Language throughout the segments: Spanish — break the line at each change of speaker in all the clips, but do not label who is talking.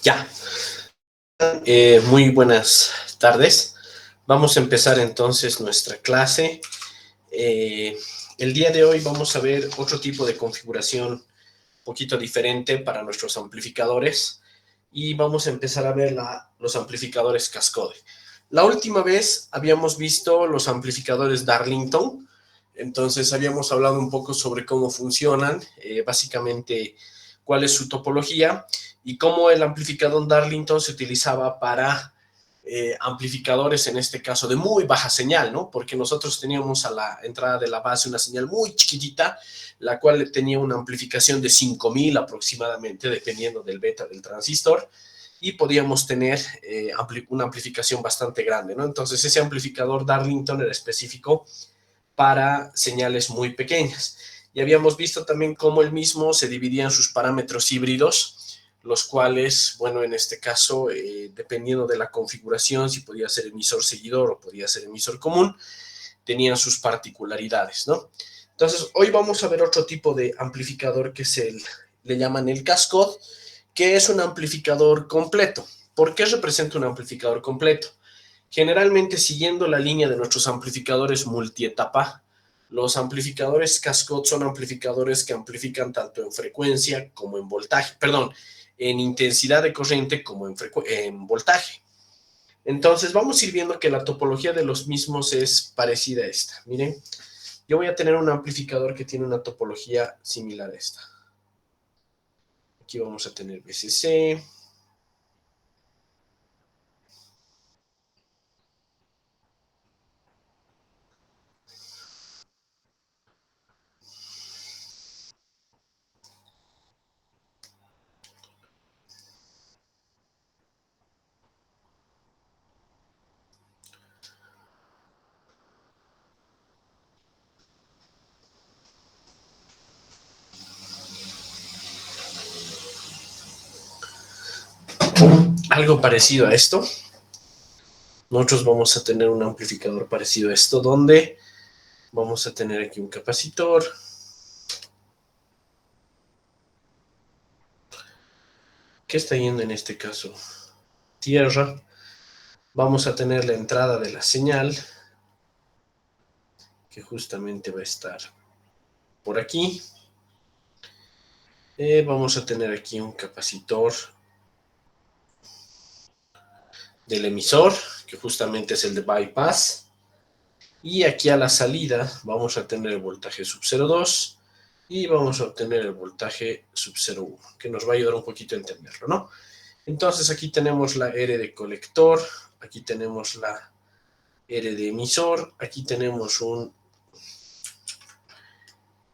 Ya, muy buenas tardes. Vamos a empezar entonces nuestra clase. Eh, el día de hoy vamos a ver otro tipo de configuración un poquito diferente para nuestros amplificadores y vamos a empezar a ver los amplificadores Cascode. La última vez habíamos visto los amplificadores Darlington, entonces habíamos hablado un poco sobre cómo funcionan, básicamente cuál es su topología y cómo el amplificador Darlington se utilizaba para amplificadores, en este caso de muy baja señal, ¿no? Porque nosotros teníamos a la entrada de la base una señal muy chiquitita, la cual tenía una amplificación de 5000 aproximadamente, dependiendo del beta del transistor, y podíamos tener una amplificación bastante grande, ¿no? Entonces ese amplificador Darlington era específico para señales muy pequeñas. Y habíamos visto también cómo el mismo se dividía en sus parámetros híbridos, los cuales, bueno, en este caso, dependiendo de la configuración, si podía ser emisor seguidor o podía ser emisor común, tenían sus particularidades, ¿no? Entonces, hoy vamos a ver otro tipo de amplificador que le llaman el Cascode, que es un amplificador completo. ¿Por qué representa un amplificador completo? Generalmente, siguiendo la línea de nuestros amplificadores multietapa, los amplificadores Cascode son amplificadores que amplifican tanto en frecuencia como en voltaje, perdón, en intensidad de corriente como en voltaje. Entonces, vamos a ir viendo que la topología de los mismos es parecida a esta. Miren, yo voy a tener un amplificador que tiene una topología similar a esta. Aquí vamos a tener VCC. Algo parecido a esto. Nosotros vamos a tener un amplificador parecido a esto, donde vamos a tener aquí un capacitor. ¿Qué está yendo en este caso? Tierra. Vamos a tener la entrada de la señal, que justamente va a estar por aquí. Vamos a tener aquí un capacitor del emisor, que justamente es el de bypass. Y aquí a la salida vamos a tener el voltaje sub 0,2 y vamos a obtener el voltaje sub 0,1, que nos va a ayudar un poquito a entenderlo, ¿no? Entonces aquí tenemos la R de colector, aquí tenemos la R de emisor, aquí tenemos un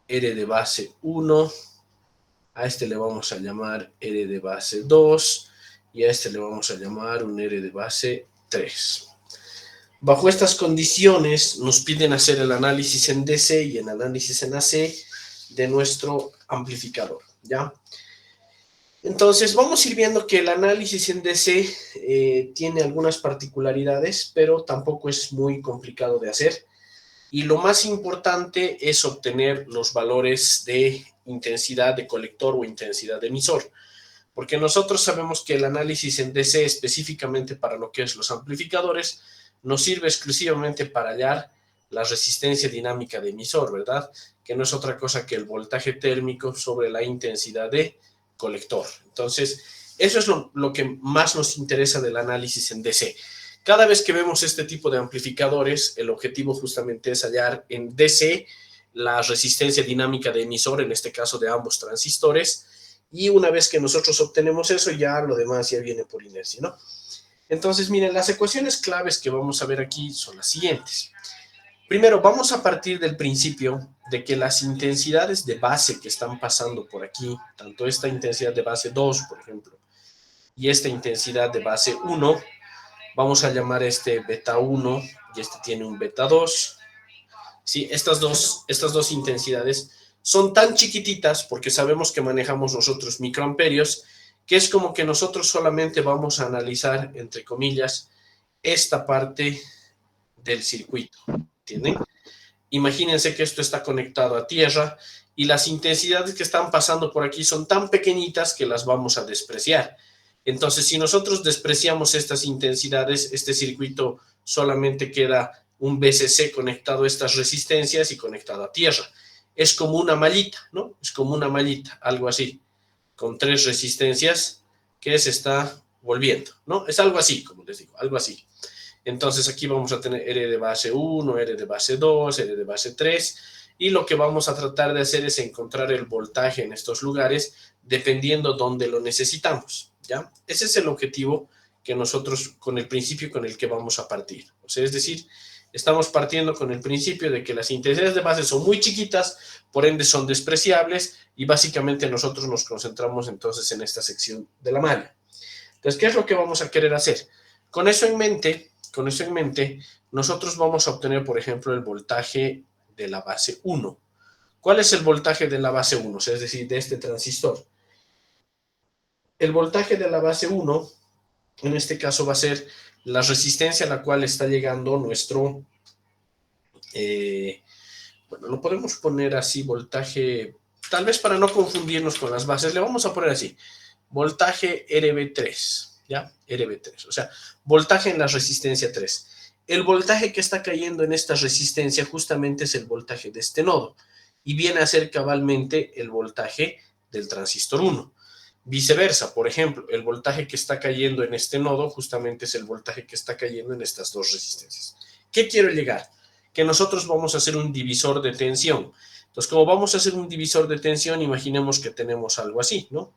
R de base 1, a este le vamos a llamar R de base 2 y a este le vamos a llamar un R de base 3. Bajo estas condiciones nos piden hacer el análisis en DC y el análisis en AC de nuestro amplificador, ¿ya? Entonces vamos a ir viendo que el análisis en DC tiene algunas particularidades, pero tampoco es muy complicado de hacer. Y lo más importante es obtener los valores de intensidad de colector o intensidad de emisor, porque nosotros sabemos que el análisis en DC, específicamente para lo que es los amplificadores, nos sirve exclusivamente para hallar la resistencia dinámica de emisor, ¿verdad? Que no es otra cosa que el voltaje térmico sobre la intensidad de colector. Entonces, eso es lo que más nos interesa del análisis en DC. Cada vez que vemos este tipo de amplificadores, el objetivo justamente es hallar en DC la resistencia dinámica de emisor, en este caso de ambos transistores, y una vez que nosotros obtenemos eso, ya lo demás ya viene por inercia, ¿no? Entonces, miren, las ecuaciones claves que vamos a ver aquí son las siguientes. Primero, vamos a partir del principio de que las intensidades de base que están pasando por aquí, tanto esta intensidad de base 2, por ejemplo, y esta intensidad de base 1, vamos a llamar este beta 1 y este tiene un beta 2. ¿Sí? Estas dos intensidades son tan chiquititas porque sabemos que manejamos nosotros microamperios, que es como que nosotros solamente vamos a analizar, entre comillas, esta parte del circuito, ¿entienden? Imagínense que esto está conectado a tierra y las intensidades que están pasando por aquí son tan pequeñitas que las vamos a despreciar. Entonces, si nosotros despreciamos estas intensidades, este circuito solamente queda un VCC conectado a estas resistencias y conectado a tierra. Es como una mallita, ¿no? Es como una mallita, algo así, con 3 resistencias que se está volviendo, ¿no? Es algo así, como les digo, algo así. Entonces aquí vamos a tener R de base 1, R de base 2, R de base 3, y lo que vamos a tratar de hacer es encontrar el voltaje en estos lugares dependiendo dónde lo necesitamos, ¿ya? Ese es el objetivo que nosotros, con el principio con el que vamos a partir. O sea, es decir, estamos partiendo con el principio de que las intensidades de base son muy chiquitas, por ende son despreciables, y básicamente nosotros nos concentramos entonces en esta sección de la malla. Entonces, ¿qué es lo que vamos a querer hacer? Con eso en mente, nosotros vamos a obtener, por ejemplo, el voltaje de la base 1. ¿Cuál es el voltaje de la base 1? O sea, es decir, de este transistor. El voltaje de la base 1, en este caso, va a ser la resistencia a la cual está llegando nuestro... bueno, lo podemos poner así, voltaje... Tal vez para no confundirnos con las bases, le vamos a poner así. Voltaje RB3, ¿ya? RB3, o sea, voltaje en la resistencia 3. El voltaje que está cayendo en esta resistencia justamente es el voltaje de este nodo y viene a ser cabalmente el voltaje del transistor 1. Viceversa, por ejemplo, el voltaje que está cayendo en este nodo justamente es el voltaje que está cayendo en estas dos resistencias. ¿Qué quiero llegar? Que nosotros vamos a hacer un divisor de tensión. Entonces, como vamos a hacer un divisor de tensión, imaginemos que tenemos algo así, ¿no?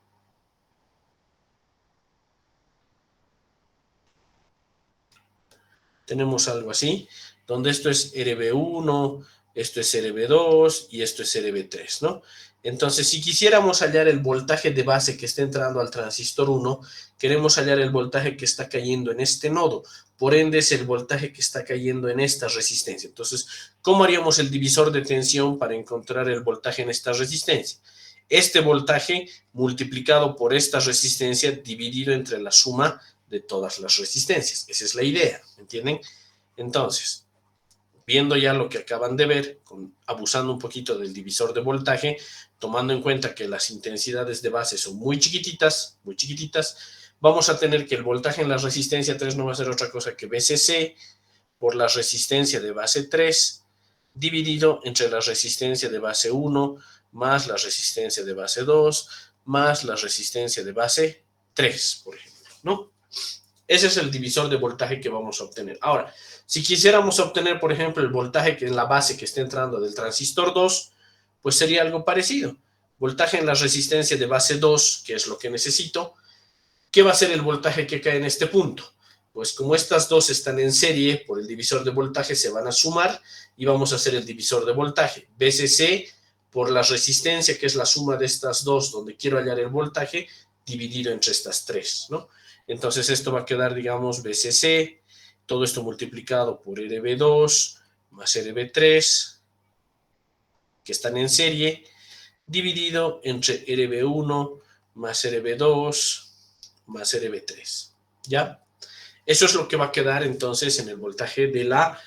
Tenemos algo así, donde esto es RB1, esto es RB2 y esto es RB3, ¿no? Entonces, si quisiéramos hallar el voltaje de base que está entrando al transistor 1, queremos hallar el voltaje que está cayendo en este nodo. Por ende, es el voltaje que está cayendo en esta resistencia. Entonces, ¿cómo haríamos el divisor de tensión para encontrar el voltaje en esta resistencia? Este voltaje multiplicado por esta resistencia dividido entre la suma de todas las resistencias. Esa es la idea, ¿entienden? Entonces, viendo ya lo que acaban de ver, abusando un poquito del divisor de voltaje, tomando en cuenta que las intensidades de base son muy chiquititas, vamos a tener que el voltaje en la resistencia 3 no va a ser otra cosa que VCC por la resistencia de base 3 dividido entre la resistencia de base 1 más la resistencia de base 2 más la resistencia de base 3, por ejemplo, ¿no? Ese es el divisor de voltaje que vamos a obtener. Ahora, si quisiéramos obtener, por ejemplo, el voltaje que es la base que está entrando del transistor 2, pues sería algo parecido. Voltaje en la resistencia de base 2, que es lo que necesito. ¿Qué va a ser el voltaje que cae en este punto? Pues como estas dos están en serie, por el divisor de voltaje se van a sumar y vamos a hacer el divisor de voltaje. VCC por la resistencia, que es la suma de estas dos, donde quiero hallar el voltaje, dividido entre estas tres, ¿no? Entonces esto va a quedar, digamos, VCC, todo esto multiplicado por RB2 más RB3, que están en serie, dividido entre RB1 más RB2 más RB3, ¿ya? Eso es lo que va a quedar entonces en el voltaje de la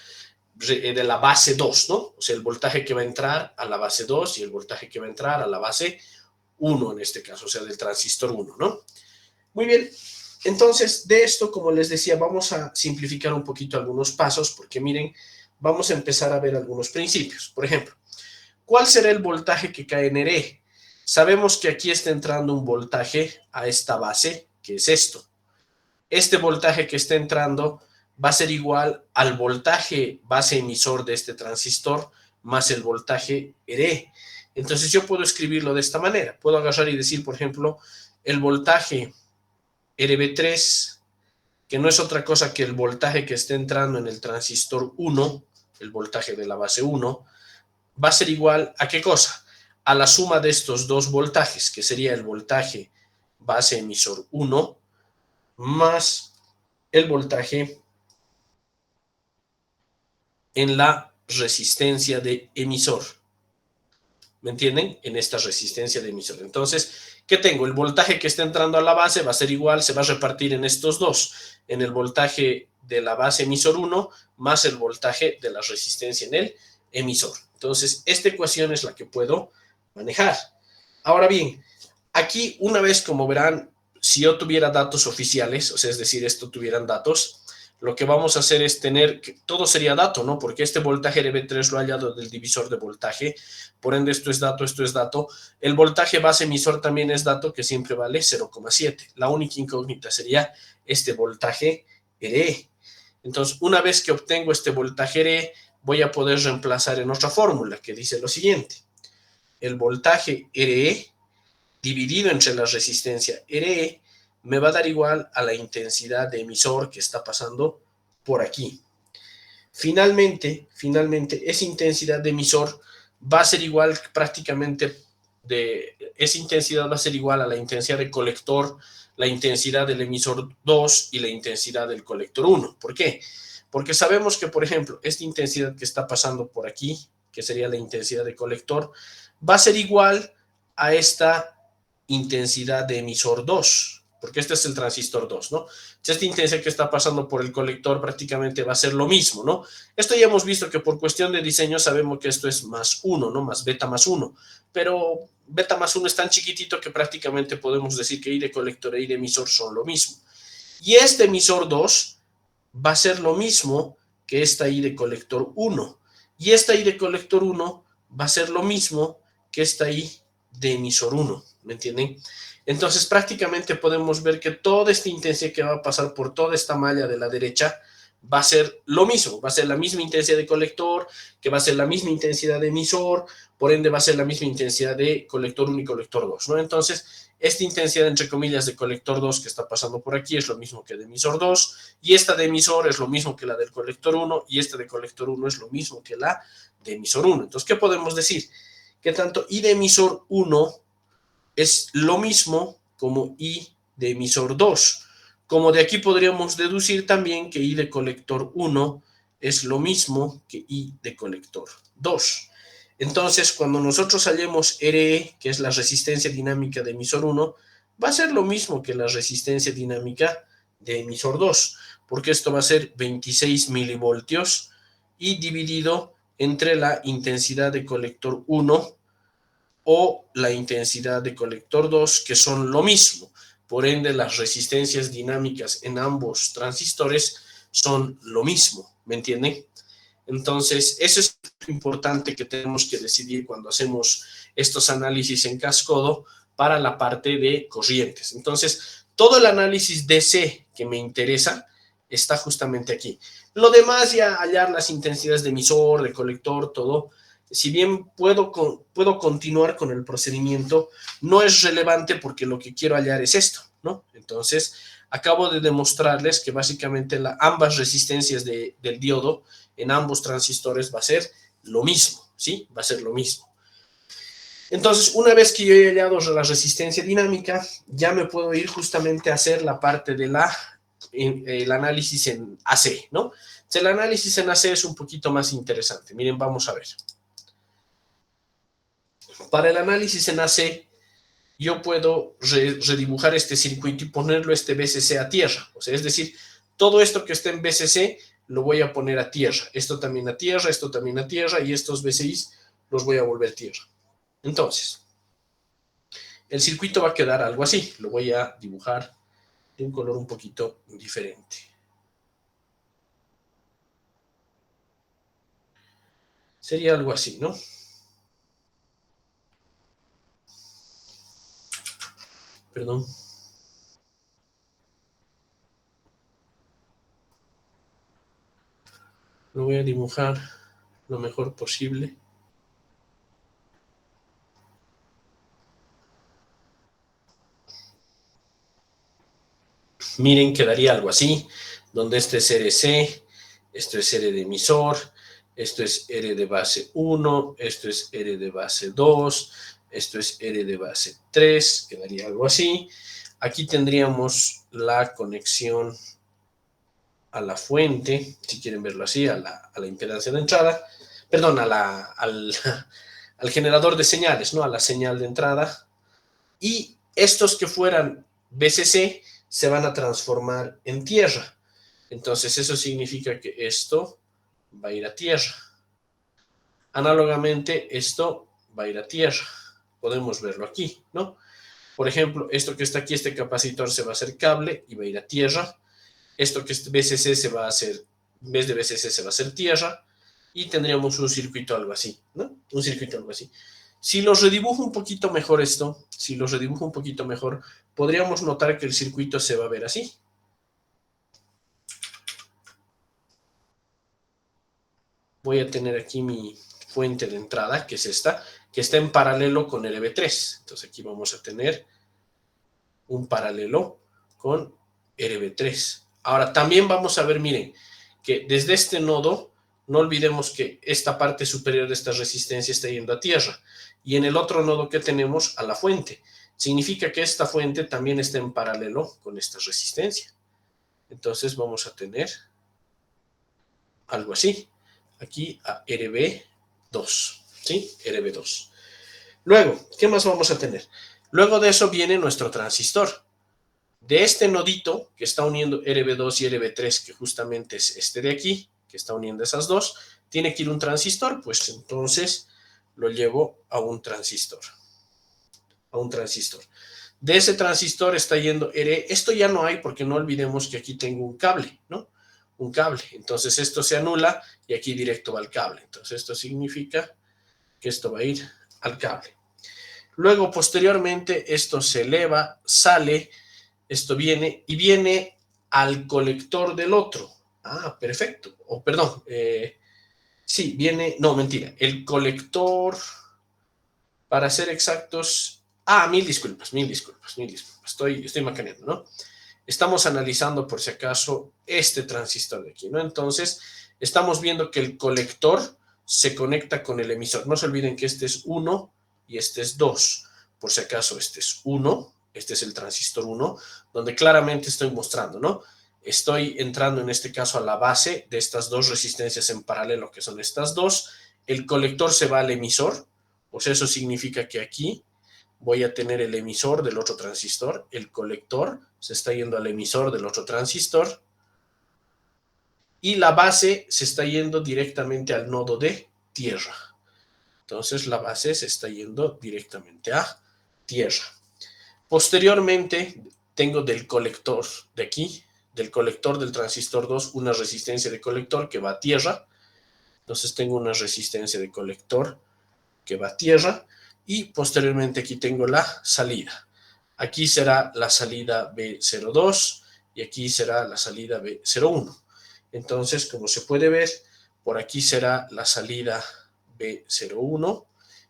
base 2, ¿no? O sea, el voltaje que va a entrar a la base 2 y el voltaje que va a entrar a la base 1 en este caso, o sea, del transistor 1, ¿no? Muy bien, entonces de esto, como les decía, vamos a simplificar un poquito algunos pasos, porque miren, vamos a empezar a ver algunos principios. Por ejemplo, ¿cuál será el voltaje que cae en RE? Sabemos que aquí está entrando un voltaje a esta base, que es esto. Este voltaje que está entrando va a ser igual al voltaje base emisor de este transistor más el voltaje RE. Entonces yo puedo escribirlo de esta manera. Puedo agarrar y decir, por ejemplo, el voltaje RB3, que no es otra cosa que el voltaje que está entrando en el transistor 1, el voltaje de la base 1, va a ser igual a ¿qué cosa? A la suma de estos dos voltajes, que sería el voltaje base emisor 1 más el voltaje en la resistencia de emisor. ¿Me entienden? En esta resistencia de emisor. Entonces, ¿qué tengo? El voltaje que está entrando a la base va a ser igual, se va a repartir en estos dos, en el voltaje de la base emisor 1 más el voltaje de la resistencia en el emisor. Entonces, esta ecuación es la que puedo manejar. Ahora bien, aquí una vez, como verán, si yo tuviera datos oficiales, o sea, es decir, esto tuvieran datos, lo que vamos a hacer es tener, que todo sería dato, ¿no? Porque este voltaje RB3 lo he hallado del divisor de voltaje, por ende esto es dato, esto es dato. El voltaje base emisor también es dato, que siempre vale 0,7. La única incógnita sería este voltaje RE. Entonces, una vez que obtengo este voltaje RE, voy a poder reemplazar en otra fórmula que dice lo siguiente. El voltaje RE dividido entre la resistencia RE me va a dar igual a la intensidad de emisor que está pasando por aquí. Finalmente, esa intensidad de emisor va a ser igual prácticamente esa intensidad va a ser igual a la intensidad de colector, la intensidad del emisor 2 y la intensidad del colector 1. ¿Por qué? Porque sabemos que, por ejemplo, esta intensidad que está pasando por aquí, que sería la intensidad de colector, va a ser igual a esta intensidad de emisor 2, porque este es el transistor 2, ¿no? Esta intensidad que está pasando por el colector prácticamente va a ser lo mismo, ¿no? Esto ya hemos visto que por cuestión de diseño sabemos que esto es más 1, ¿no? Más beta más 1, pero beta más 1 es tan chiquitito que prácticamente podemos decir que I de colector e I de emisor son lo mismo. Y este emisor 2 va a ser lo mismo que esta I de colector 1. Y esta I de colector 1 va a ser lo mismo que esta I de emisor 1. ¿Me entienden? Entonces prácticamente podemos ver que toda esta intensidad que va a pasar por toda esta malla de la derecha va a ser lo mismo, va a ser la misma intensidad de colector, que va a ser la misma intensidad de emisor, por ende va a ser la misma intensidad de colector 1 y colector 2, ¿no? Entonces, esta intensidad, entre comillas, de colector 2 que está pasando por aquí es lo mismo que de emisor 2, y esta de emisor es lo mismo que la del colector 1, y esta de colector 1 es lo mismo que la de emisor 1. Entonces, ¿qué podemos decir? Que tanto I de emisor 1 es lo mismo como I de emisor 2. Como de aquí podríamos deducir también que I de colector 1 es lo mismo que I de colector 2. Entonces, cuando nosotros hallemos RE, que es la resistencia dinámica de emisor 1, va a ser lo mismo que la resistencia dinámica de emisor 2, porque esto va a ser 26 milivoltios y dividido entre la intensidad de colector 1 o la intensidad de colector 2, que son lo mismo. Por ende, las resistencias dinámicas en ambos transistores son lo mismo, ¿me entienden? Entonces, eso es importante que tenemos que decidir cuando hacemos estos análisis en cascodo para la parte de corrientes. Entonces, todo el análisis DC que me interesa está justamente aquí. Lo demás, ya hallar las intensidades de emisor, de colector, todo, si bien puedo continuar con el procedimiento, no es relevante porque lo que quiero hallar es esto, ¿no? Entonces, acabo de demostrarles que básicamente ambas resistencias del diodo en ambos transistores va a ser lo mismo, ¿sí? Va a ser lo mismo. Entonces, una vez que yo he hallado la resistencia dinámica, ya me puedo ir justamente a hacer la parte de el análisis en AC, ¿no? El análisis en AC es un poquito más interesante. Miren, vamos a ver. Para el análisis en AC, yo puedo redibujar este circuito y ponerlo este BCC a tierra. O sea, es decir, todo esto que está en BCC lo voy a poner a tierra. Esto también a tierra, esto también a tierra, y estos BCIs los voy a volver tierra. Entonces, el circuito va a quedar algo así. Lo voy a dibujar de un color un poquito diferente. Sería algo así, ¿no? Perdón. Lo voy a dibujar lo mejor posible. Miren, quedaría algo así, donde este es RC, esto es R de emisor, esto es R de base 1, esto es R de base 2, esto es R de base 3, quedaría algo así. Aquí tendríamos la conexión a la fuente, si quieren verlo así, a la impedancia de entrada, perdón, al generador de señales, ¿no? A la señal de entrada. Y estos que fueran BCC se van a transformar en tierra. Entonces eso significa que esto va a ir a tierra. Análogamente, esto va a ir a tierra. Podemos verlo aquí, ¿no? Por ejemplo, esto que está aquí, este capacitor se va a hacer cable y va a ir a tierra. Esto que es BCC se va a hacer, en vez de BCC se va a hacer tierra. Y tendríamos un circuito algo así, ¿no? Un circuito algo así. Si los redibujo un poquito mejor esto, si los redibujo un poquito mejor, podríamos notar que el circuito se va a ver así. Voy a tener aquí mi fuente de entrada, que es esta, que está en paralelo con RB3. Entonces aquí vamos a tener un paralelo con RB3. Ahora también vamos a ver, miren, que desde este nodo, no olvidemos que esta parte superior de esta resistencia está yendo a tierra. Y en el otro nodo que tenemos, a la fuente. Significa que esta fuente también está en paralelo con esta resistencia. Entonces vamos a tener algo así. Aquí a RB2, ¿sí? RB2. Luego, ¿qué más vamos a tener? Luego de eso viene nuestro transistor. De este nodito que está uniendo RB2 y RB3, que justamente es este de aquí, que está uniendo esas dos, tiene que ir un transistor, pues entonces lo llevo a un transistor. A un transistor. De ese transistor está yendo RE. Esto ya no hay porque no olvidemos que aquí tengo un cable, ¿no? Un cable. Entonces esto se anula y aquí directo va al cable. Entonces esto significa que esto va a ir al cable. Luego, posteriormente, esto se eleva, sale, esto viene y viene al colector del otro. Ah, perfecto. O perdón, sí, viene, no, mentira. El colector, para ser exactos, mil disculpas. Estoy macaneando, ¿no? Estamos analizando, por si acaso, este transistor de aquí, ¿no? Entonces, estamos viendo que el colector se conecta con el emisor. No se olviden que este es 1 y este es 2. Por si acaso, este es 1, este es el transistor 1, donde claramente estoy mostrando, ¿no? Estoy entrando en este caso a la base de estas dos resistencias en paralelo, que son estas dos. El colector se va al emisor, pues eso significa que aquí voy a tener el emisor del otro transistor, el colector se está yendo al emisor del otro transistor y la base se está yendo directamente al nodo de tierra. Entonces la base se está yendo directamente a tierra. Posteriormente tengo del colector de aquí, del colector del transistor 2, una resistencia de colector que va a tierra. Entonces tengo una resistencia de colector que va a tierra. Y posteriormente aquí tengo la salida. Aquí será la salida B02 y aquí será la salida B01. Entonces, como se puede ver, por aquí será la salida B01.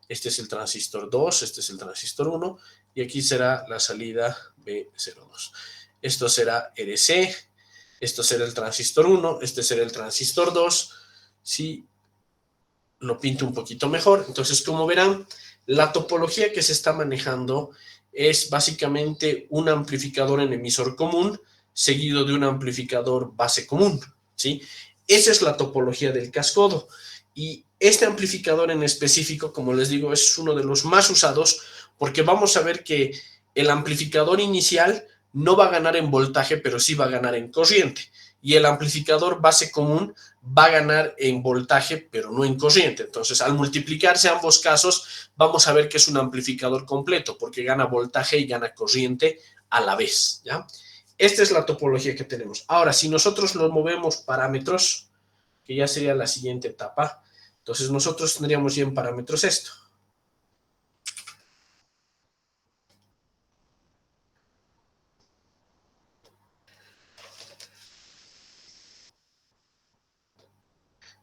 Este es el transistor 2, este es el transistor 1 y aquí será la salida B02. Esto será RC, esto será el transistor 1, este será el transistor 2. Si lo pinto un poquito mejor, entonces como verán, la topología que se está manejando es básicamente un amplificador en emisor común seguido de un amplificador base común, ¿sí? Esa es la topología del cascodo. Y este amplificador en específico, como les digo, es uno de los más usados porque vamos a ver que el amplificador inicial no va a ganar en voltaje, pero sí va a ganar en corriente. Y el amplificador base común va a ganar en voltaje, pero no en corriente. Entonces, al multiplicarse ambos casos, vamos a ver que es un amplificador completo, porque gana voltaje y gana corriente a la vez, ¿ya? Esta es la topología que tenemos. Ahora, si nosotros lo movemos parámetros, que ya sería la siguiente etapa, entonces nosotros tendríamos ya en parámetros esto.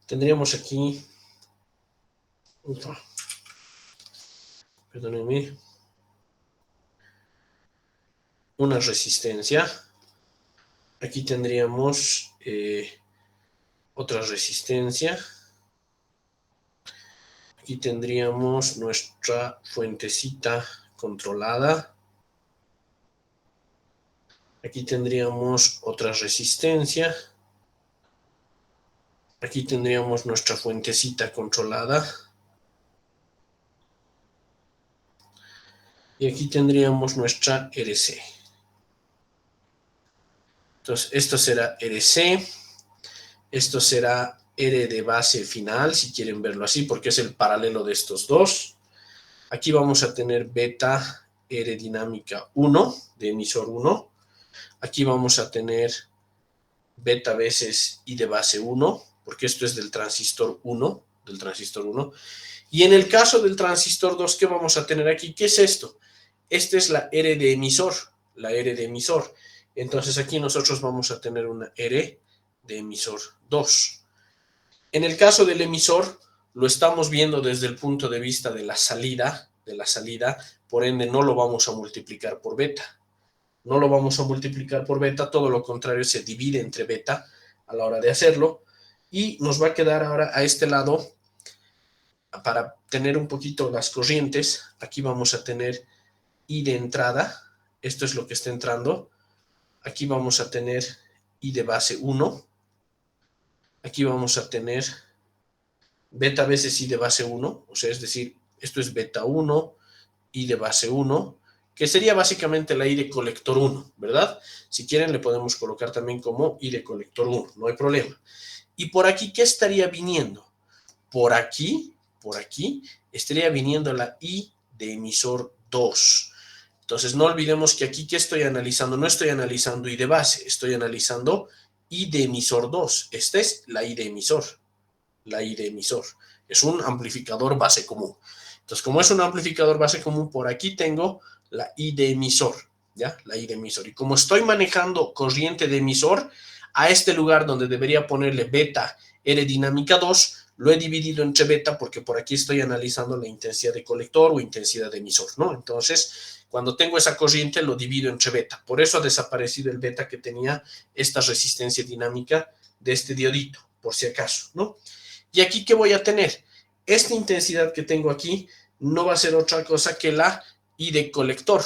Tendríamos aquí, perdónenme, una resistencia. Aquí tendríamos otra resistencia. Aquí tendríamos nuestra fuentecita controlada. Aquí tendríamos otra resistencia. Aquí tendríamos nuestra fuentecita controlada. Y aquí tendríamos nuestra RC. Entonces, esto será RC. Esto será R de base final, si quieren verlo así, porque es el paralelo de estos dos. Aquí vamos a tener beta R dinámica 1, de emisor 1. Aquí vamos a tener beta veces I de base 1, porque esto es del transistor 1, Y en el caso del transistor 2, ¿qué vamos a tener aquí? ¿Qué es esto? Esta es la R de emisor, Entonces aquí nosotros vamos a tener una R de emisor 2. En el caso del emisor, lo estamos viendo desde el punto de vista de la salida, por ende no lo vamos a multiplicar por beta. Todo lo contrario, se divide entre beta a la hora de hacerlo, y nos va a quedar ahora a este lado, para tener un poquito las corrientes, aquí vamos a tener I de entrada, esto es lo que está entrando, aquí vamos a tener I de base 1, aquí vamos a tener beta veces I de base 1, o sea, es decir, esto es beta 1, I de base 1, que sería básicamente la I de colector 1, ¿verdad? Si quieren le podemos colocar también como I de colector 1, no hay problema. Y por aquí, ¿qué estaría viniendo? Por aquí estaría viniendo la I de emisor 2. Entonces no olvidemos que aquí, ¿qué estoy analizando? No estoy analizando I de base, estoy analizando I de emisor 2. Esta es la I de emisor. Es un amplificador base común. Entonces, como es un amplificador base común, por aquí tengo la I de emisor, ¿ya? La I de emisor. Y como estoy manejando corriente de emisor, a este lugar donde debería ponerle beta R dinámica 2, lo he dividido entre beta porque por aquí estoy analizando la intensidad de colector o intensidad de emisor, ¿no? Entonces, cuando tengo esa corriente, lo divido entre beta. Por eso ha desaparecido el beta que tenía esta resistencia dinámica de este diodito, por si acaso, ¿no? Y aquí, ¿qué voy a tener? Esta intensidad que tengo aquí no va a ser otra cosa que la I de colector.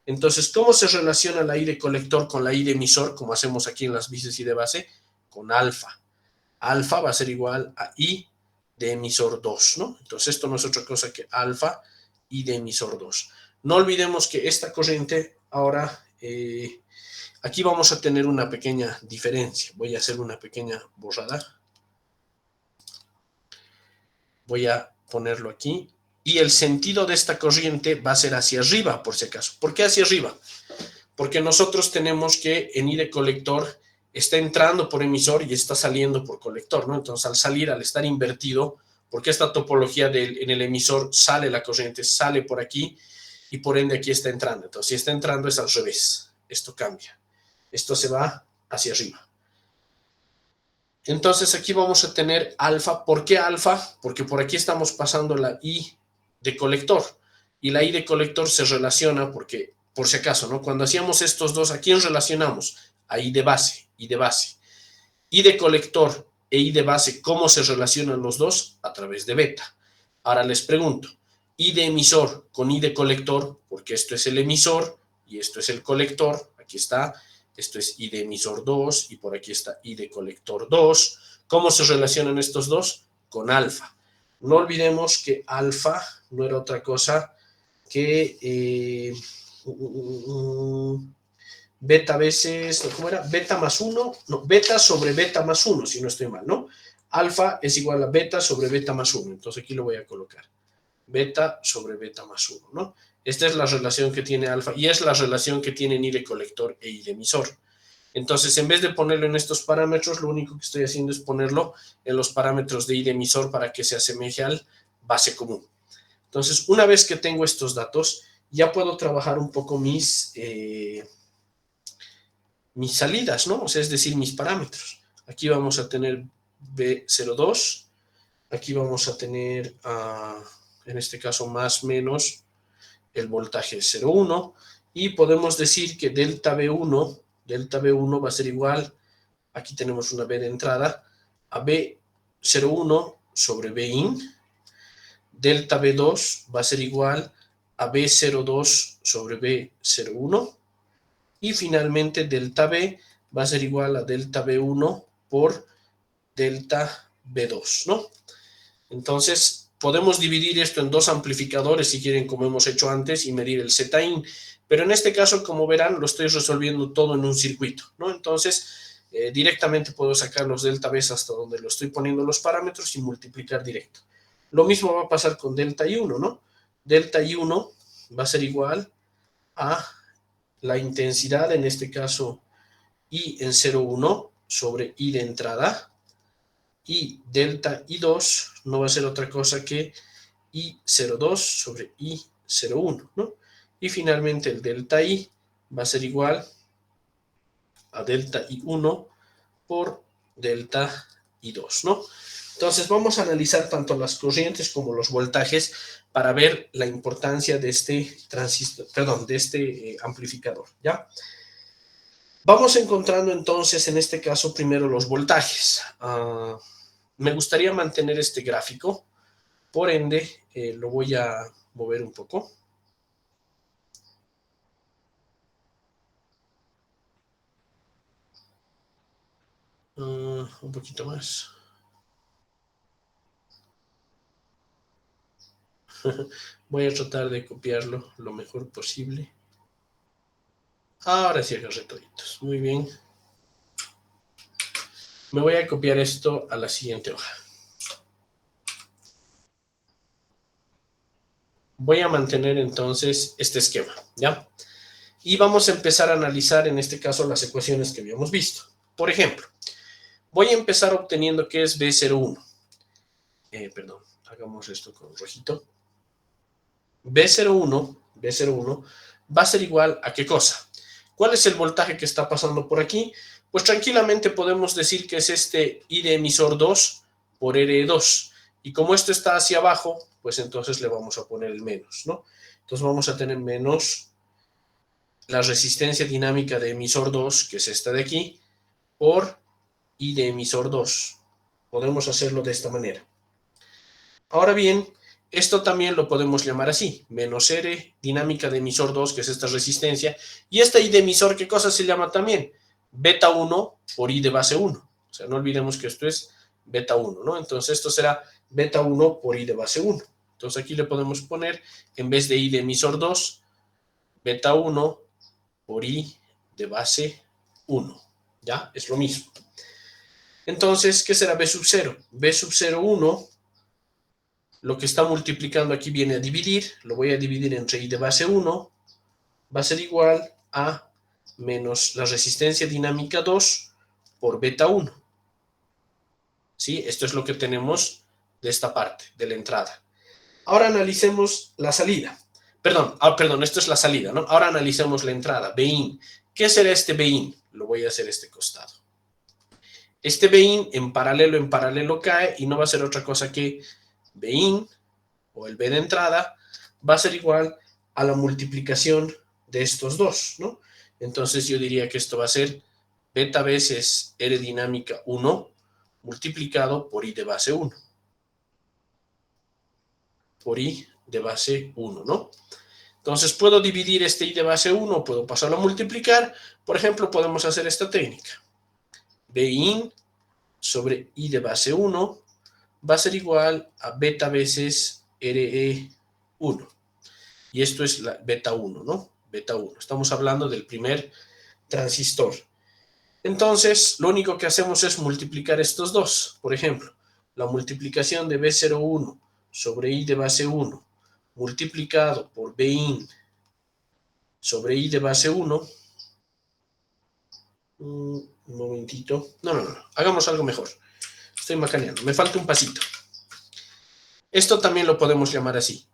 Entonces, ¿cómo se relaciona la I de colector con la I de emisor, como hacemos aquí en las bises I de base? Con alfa. Alfa va a ser igual a I de emisor 2, ¿no? Entonces, esto no es otra cosa que alfa I de emisor 2. No olvidemos que esta corriente ahora, aquí vamos a tener una pequeña diferencia. Voy a hacer una pequeña borrada. Voy a ponerlo aquí. Y el sentido de esta corriente va a ser hacia arriba, por si acaso. ¿Por qué hacia arriba? Porque nosotros tenemos que en I de colector está entrando por emisor y está saliendo por colector, ¿no? Entonces, al salir, al estar invertido, porque esta topología en el emisor sale la corriente, sale por aquí, y por ende aquí está entrando. Entonces, si está entrando es al revés. Esto cambia. Esto se va hacia arriba. Entonces aquí vamos a tener alfa. ¿Por qué alfa? Porque por aquí estamos pasando la I de colector. Y la I de colector se relaciona porque, por si acaso, ¿no? Cuando hacíamos estos dos, ¿a quién relacionamos? A I de base, I de base. I de colector e I de base, ¿cómo se relacionan los dos? A través de beta. Ahora les pregunto, I de emisor con I de colector, porque esto es el emisor y esto es el colector, aquí está. Esto es I de emisor 2 y por aquí está I de colector 2. ¿Cómo se relacionan estos dos? Con alfa. No olvidemos que alfa no era otra cosa que beta veces, ¿cómo era? Beta más 1, no, beta sobre beta más 1, si no estoy mal, ¿no? Alfa es igual a beta sobre beta más 1. Entonces aquí lo voy a colocar. Beta sobre beta más 1, ¿no? Esta es la relación que tiene alfa y es la relación que tienen I de colector e I de emisor. Entonces, en vez de ponerlo en estos parámetros, lo único que estoy haciendo es ponerlo en los parámetros de I de emisor para que se asemeje al base común. Entonces, una vez que tengo estos datos, ya puedo trabajar un poco mis salidas, ¿no? O sea, es decir, mis parámetros. Aquí vamos a tener B02, aquí vamos a tener, en este caso, más menos el voltaje 0,1 y podemos decir que delta B1 va a ser igual, aquí tenemos una B de entrada, a B01 sobre Bin, delta B2 va a ser igual a B02 sobre B01 y finalmente delta B va a ser igual a delta B1 por delta B2, ¿no? Entonces, podemos dividir esto en dos amplificadores, si quieren, como hemos hecho antes, y medir el Z-in. Pero en este caso, como verán, lo estoy resolviendo todo en un circuito, ¿no? Entonces, directamente puedo sacar los delta Bs hasta donde lo estoy poniendo los parámetros y multiplicar directo. Lo mismo va a pasar con delta I1, ¿no? Delta I1 va a ser igual a la intensidad, en este caso I en 0,1 sobre I de entrada, y delta I2 no va a ser otra cosa que I02 sobre I01, ¿no? Y finalmente el delta I va a ser igual a delta I1 por delta I2, ¿no? Entonces vamos a analizar tanto las corrientes como los voltajes para ver la importancia de este transistor, perdón, de este amplificador, ¿ya? Vamos encontrando entonces en este caso primero los voltajes. Me gustaría mantener este gráfico, por ende lo voy a mover un poco. Un poquito más. Voy a tratar de copiarlo lo mejor posible. Ahora sí agarré toditos. Muy bien. Me voy a copiar esto a la siguiente hoja. Voy a mantener entonces este esquema, ¿ya? Y vamos a empezar a analizar en este caso las ecuaciones que habíamos visto. Por ejemplo, voy a empezar obteniendo que es B01. Perdón, hagamos esto con rojito. B01 va a ser igual a ¿qué cosa? ¿Cuál es el voltaje que está pasando por aquí? Pues tranquilamente podemos decir que es este I de emisor 2 por R2. Y como esto está hacia abajo, pues entonces le vamos a poner el menos, ¿no? Entonces vamos a tener menos la resistencia dinámica de emisor 2, que es esta de aquí, por I de emisor 2. Podemos hacerlo de esta manera. Ahora bien, esto también lo podemos llamar así, menos R dinámica de emisor 2, que es esta resistencia, y esta I de emisor, ¿qué cosa se llama también? Beta 1 por I de base 1. O sea, no olvidemos que esto es beta 1, ¿no? Entonces esto será beta 1 por I de base 1. Entonces aquí le podemos poner, en vez de I de emisor 2, beta 1 por I de base 1. ¿Ya? Es lo mismo. Entonces, ¿qué será B sub 0? B sub 0, 1, lo que está multiplicando aquí viene a dividir, lo voy a dividir entre I de base 1, va a ser igual a menos la resistencia dinámica 2 por beta 1. ¿Sí? Esto es lo que tenemos de esta parte, de la entrada. Ahora analicemos la salida. Perdón, esto es la salida, ¿no? Ahora analicemos la entrada, Bin. ¿Qué será este Bin? Lo voy a hacer este costado. Este Bin en paralelo cae y no va a ser otra cosa que Bin, o el B de entrada, va a ser igual a la multiplicación de estos dos, ¿no? Entonces yo diría que esto va a ser beta veces R dinámica 1 multiplicado por I de base 1. Por I de base 1, ¿no? Entonces puedo dividir este I de base 1, puedo pasarlo a multiplicar. Por ejemplo, podemos hacer esta técnica. Bin sobre I de base 1 va a ser igual a beta veces RE1. Y esto es la beta 1, ¿no? Beta 1. Estamos hablando del primer transistor. Entonces, lo único que hacemos es multiplicar estos dos. Por ejemplo, la multiplicación de B01 sobre I de base 1 multiplicado por Bin sobre I de base 1. Un momentito. No. Hagamos algo mejor. Estoy macaneando. Me falta un pasito. Esto también lo podemos llamar así.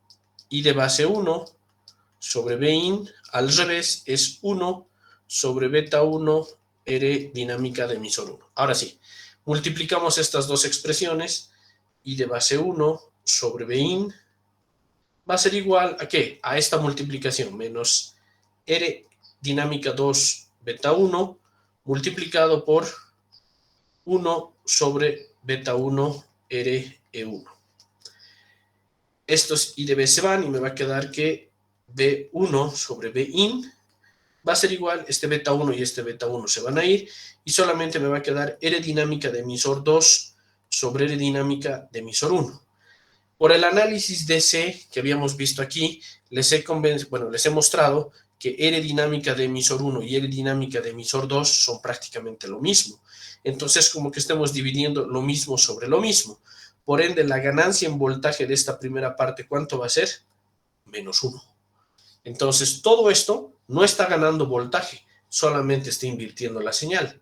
I de base 1 sobre Bin al revés es 1 sobre beta 1 R dinámica de emisor 1. Ahora sí, multiplicamos estas dos expresiones. I de base 1 sobre Bin va a ser igual a ¿qué? A esta multiplicación, menos R dinámica 2 beta 1 multiplicado por 1 sobre beta 1 RE1. Estos I de B se van y me va a quedar que B1 sobre Bin va a ser igual, este beta 1 y este beta 1 se van a ir y solamente me va a quedar R dinámica de emisor 2 sobre R dinámica de emisor 1. Por el análisis DC que habíamos visto aquí, les he mostrado que R dinámica de emisor 1 y R dinámica de emisor 2 son prácticamente lo mismo. Entonces, como que estamos dividiendo lo mismo sobre lo mismo. Por ende, la ganancia en voltaje de esta primera parte, ¿cuánto va a ser? Menos 1. Entonces, todo esto no está ganando voltaje, solamente está invirtiendo la señal.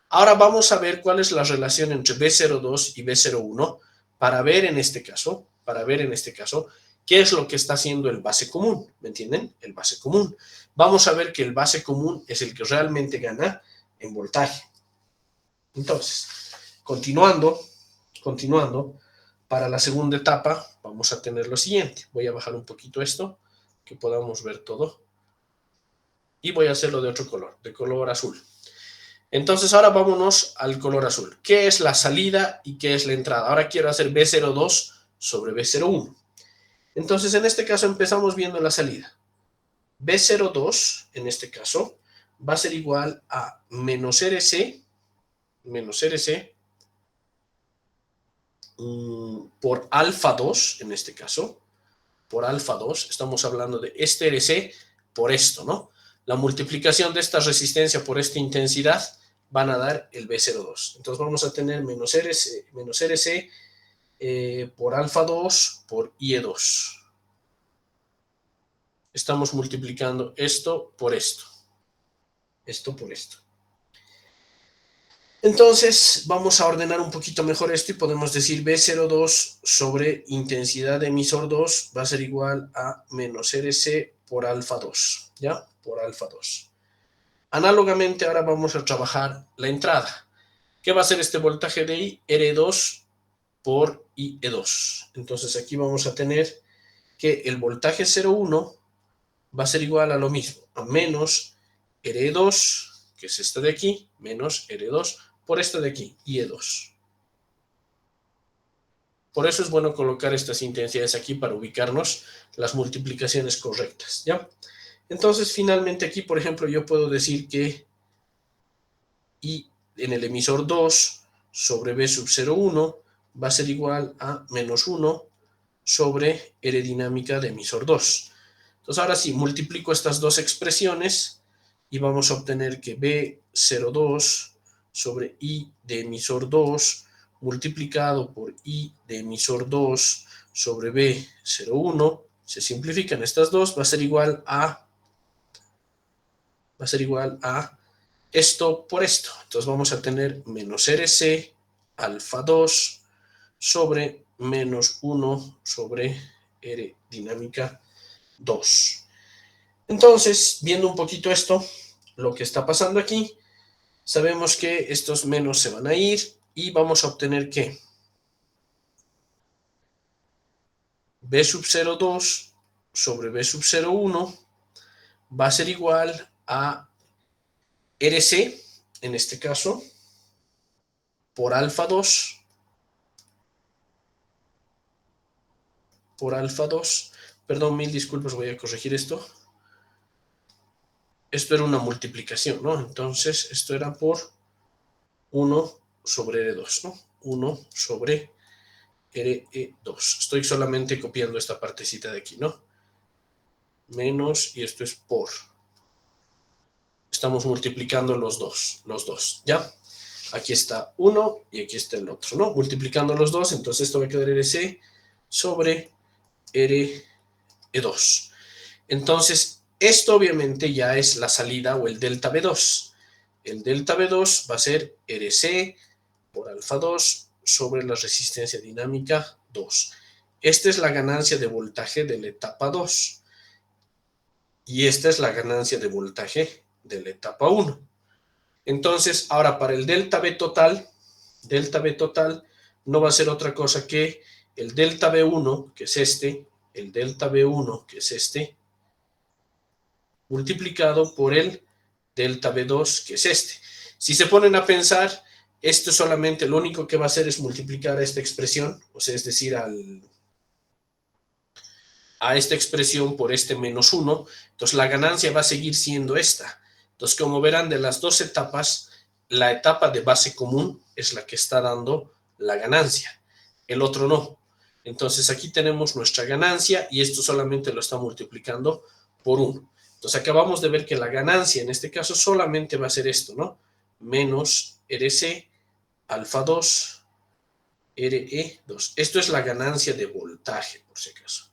Ahora vamos a ver cuál es la relación entre B02 y B01 para ver en este caso, qué es lo que está haciendo el base común, ¿me entienden? El base común. Vamos a ver que el base común es el que realmente gana en voltaje. Entonces, continuando, para la segunda etapa vamos a tener lo siguiente. Voy a bajar un poquito esto, que podamos ver todo. Y voy a hacerlo de otro color, de color azul. Entonces ahora vámonos al color azul. ¿Qué es la salida y qué es la entrada? Ahora quiero hacer B02 sobre B01. Entonces en este caso empezamos viendo la salida. B02 en este caso va a ser igual a menos RC por alfa 2 en este caso. Por alfa 2, estamos hablando de este RC por esto, ¿no? La multiplicación de esta resistencia por esta intensidad van a dar el B02. Entonces vamos a tener menos RC por alfa 2 por IE2. Estamos multiplicando esto por esto. Esto por esto. Entonces vamos a ordenar un poquito mejor esto y podemos decir B02 sobre intensidad de emisor 2 va a ser igual a menos RC por alfa 2, ¿ya? Por alfa 2. Análogamente ahora vamos a trabajar la entrada. ¿Qué va a ser este voltaje de I? R2 por IE2. Entonces aquí vamos a tener que el voltaje 0,1 va a ser igual a lo mismo, a menos R2, que es esta de aquí, menos R2 por esta de aquí, IE2. Por eso es bueno colocar estas intensidades aquí para ubicarnos las multiplicaciones correctas, ¿ya? Entonces, finalmente aquí, por ejemplo, yo puedo decir que I en el emisor 2 sobre B sub 0,1 va a ser igual a menos 1 sobre R dinámica de emisor 2. Entonces, ahora sí, multiplico estas dos expresiones y vamos a obtener que B02 sobre I de emisor 2 multiplicado por I de emisor 2 sobre B01, se simplifican estas dos, va a ser igual a esto por esto. Entonces vamos a tener menos RC alfa 2 sobre menos 1 sobre R dinámica 2. Entonces, viendo un poquito esto, lo que está pasando aquí, sabemos que estos menos se van a ir y vamos a obtener que B sub 0,2 sobre B sub 0,1 va a ser igual a RC, en este caso, por alfa 2, perdón, mil disculpas, voy a corregir esto. Esto era una multiplicación, ¿no? Entonces, esto era por 1 sobre R2, ¿no? 1 sobre RE2. Estoy solamente copiando esta partecita de aquí, ¿no? Menos, y esto es por. Estamos multiplicando los dos, ¿ya? Aquí está uno y aquí está el otro, ¿no? Multiplicando los dos, entonces esto va a quedar RC sobre RE2. Entonces, esto obviamente ya es la salida o el delta B2. El delta B2 va a ser RC por alfa 2 sobre la resistencia dinámica 2. Esta es la ganancia de voltaje de la etapa 2. Y esta es la ganancia de voltaje de la etapa 1. Entonces, ahora para el delta B total no va a ser otra cosa que el delta B1, que es este, multiplicado por el delta B2, que es este. Si se ponen a pensar, esto solamente lo único que va a hacer es multiplicar a esta expresión, o sea, es decir, a esta expresión por este menos 1, entonces la ganancia va a seguir siendo esta. Entonces, como verán, de las dos etapas, la etapa de base común es la que está dando la ganancia, el otro no. Entonces, aquí tenemos nuestra ganancia y esto solamente lo está multiplicando por 1. Entonces, acabamos de ver que la ganancia en este caso solamente va a ser esto, ¿no? Menos RC alfa 2 RE2. Esto es la ganancia de voltaje, por si acaso.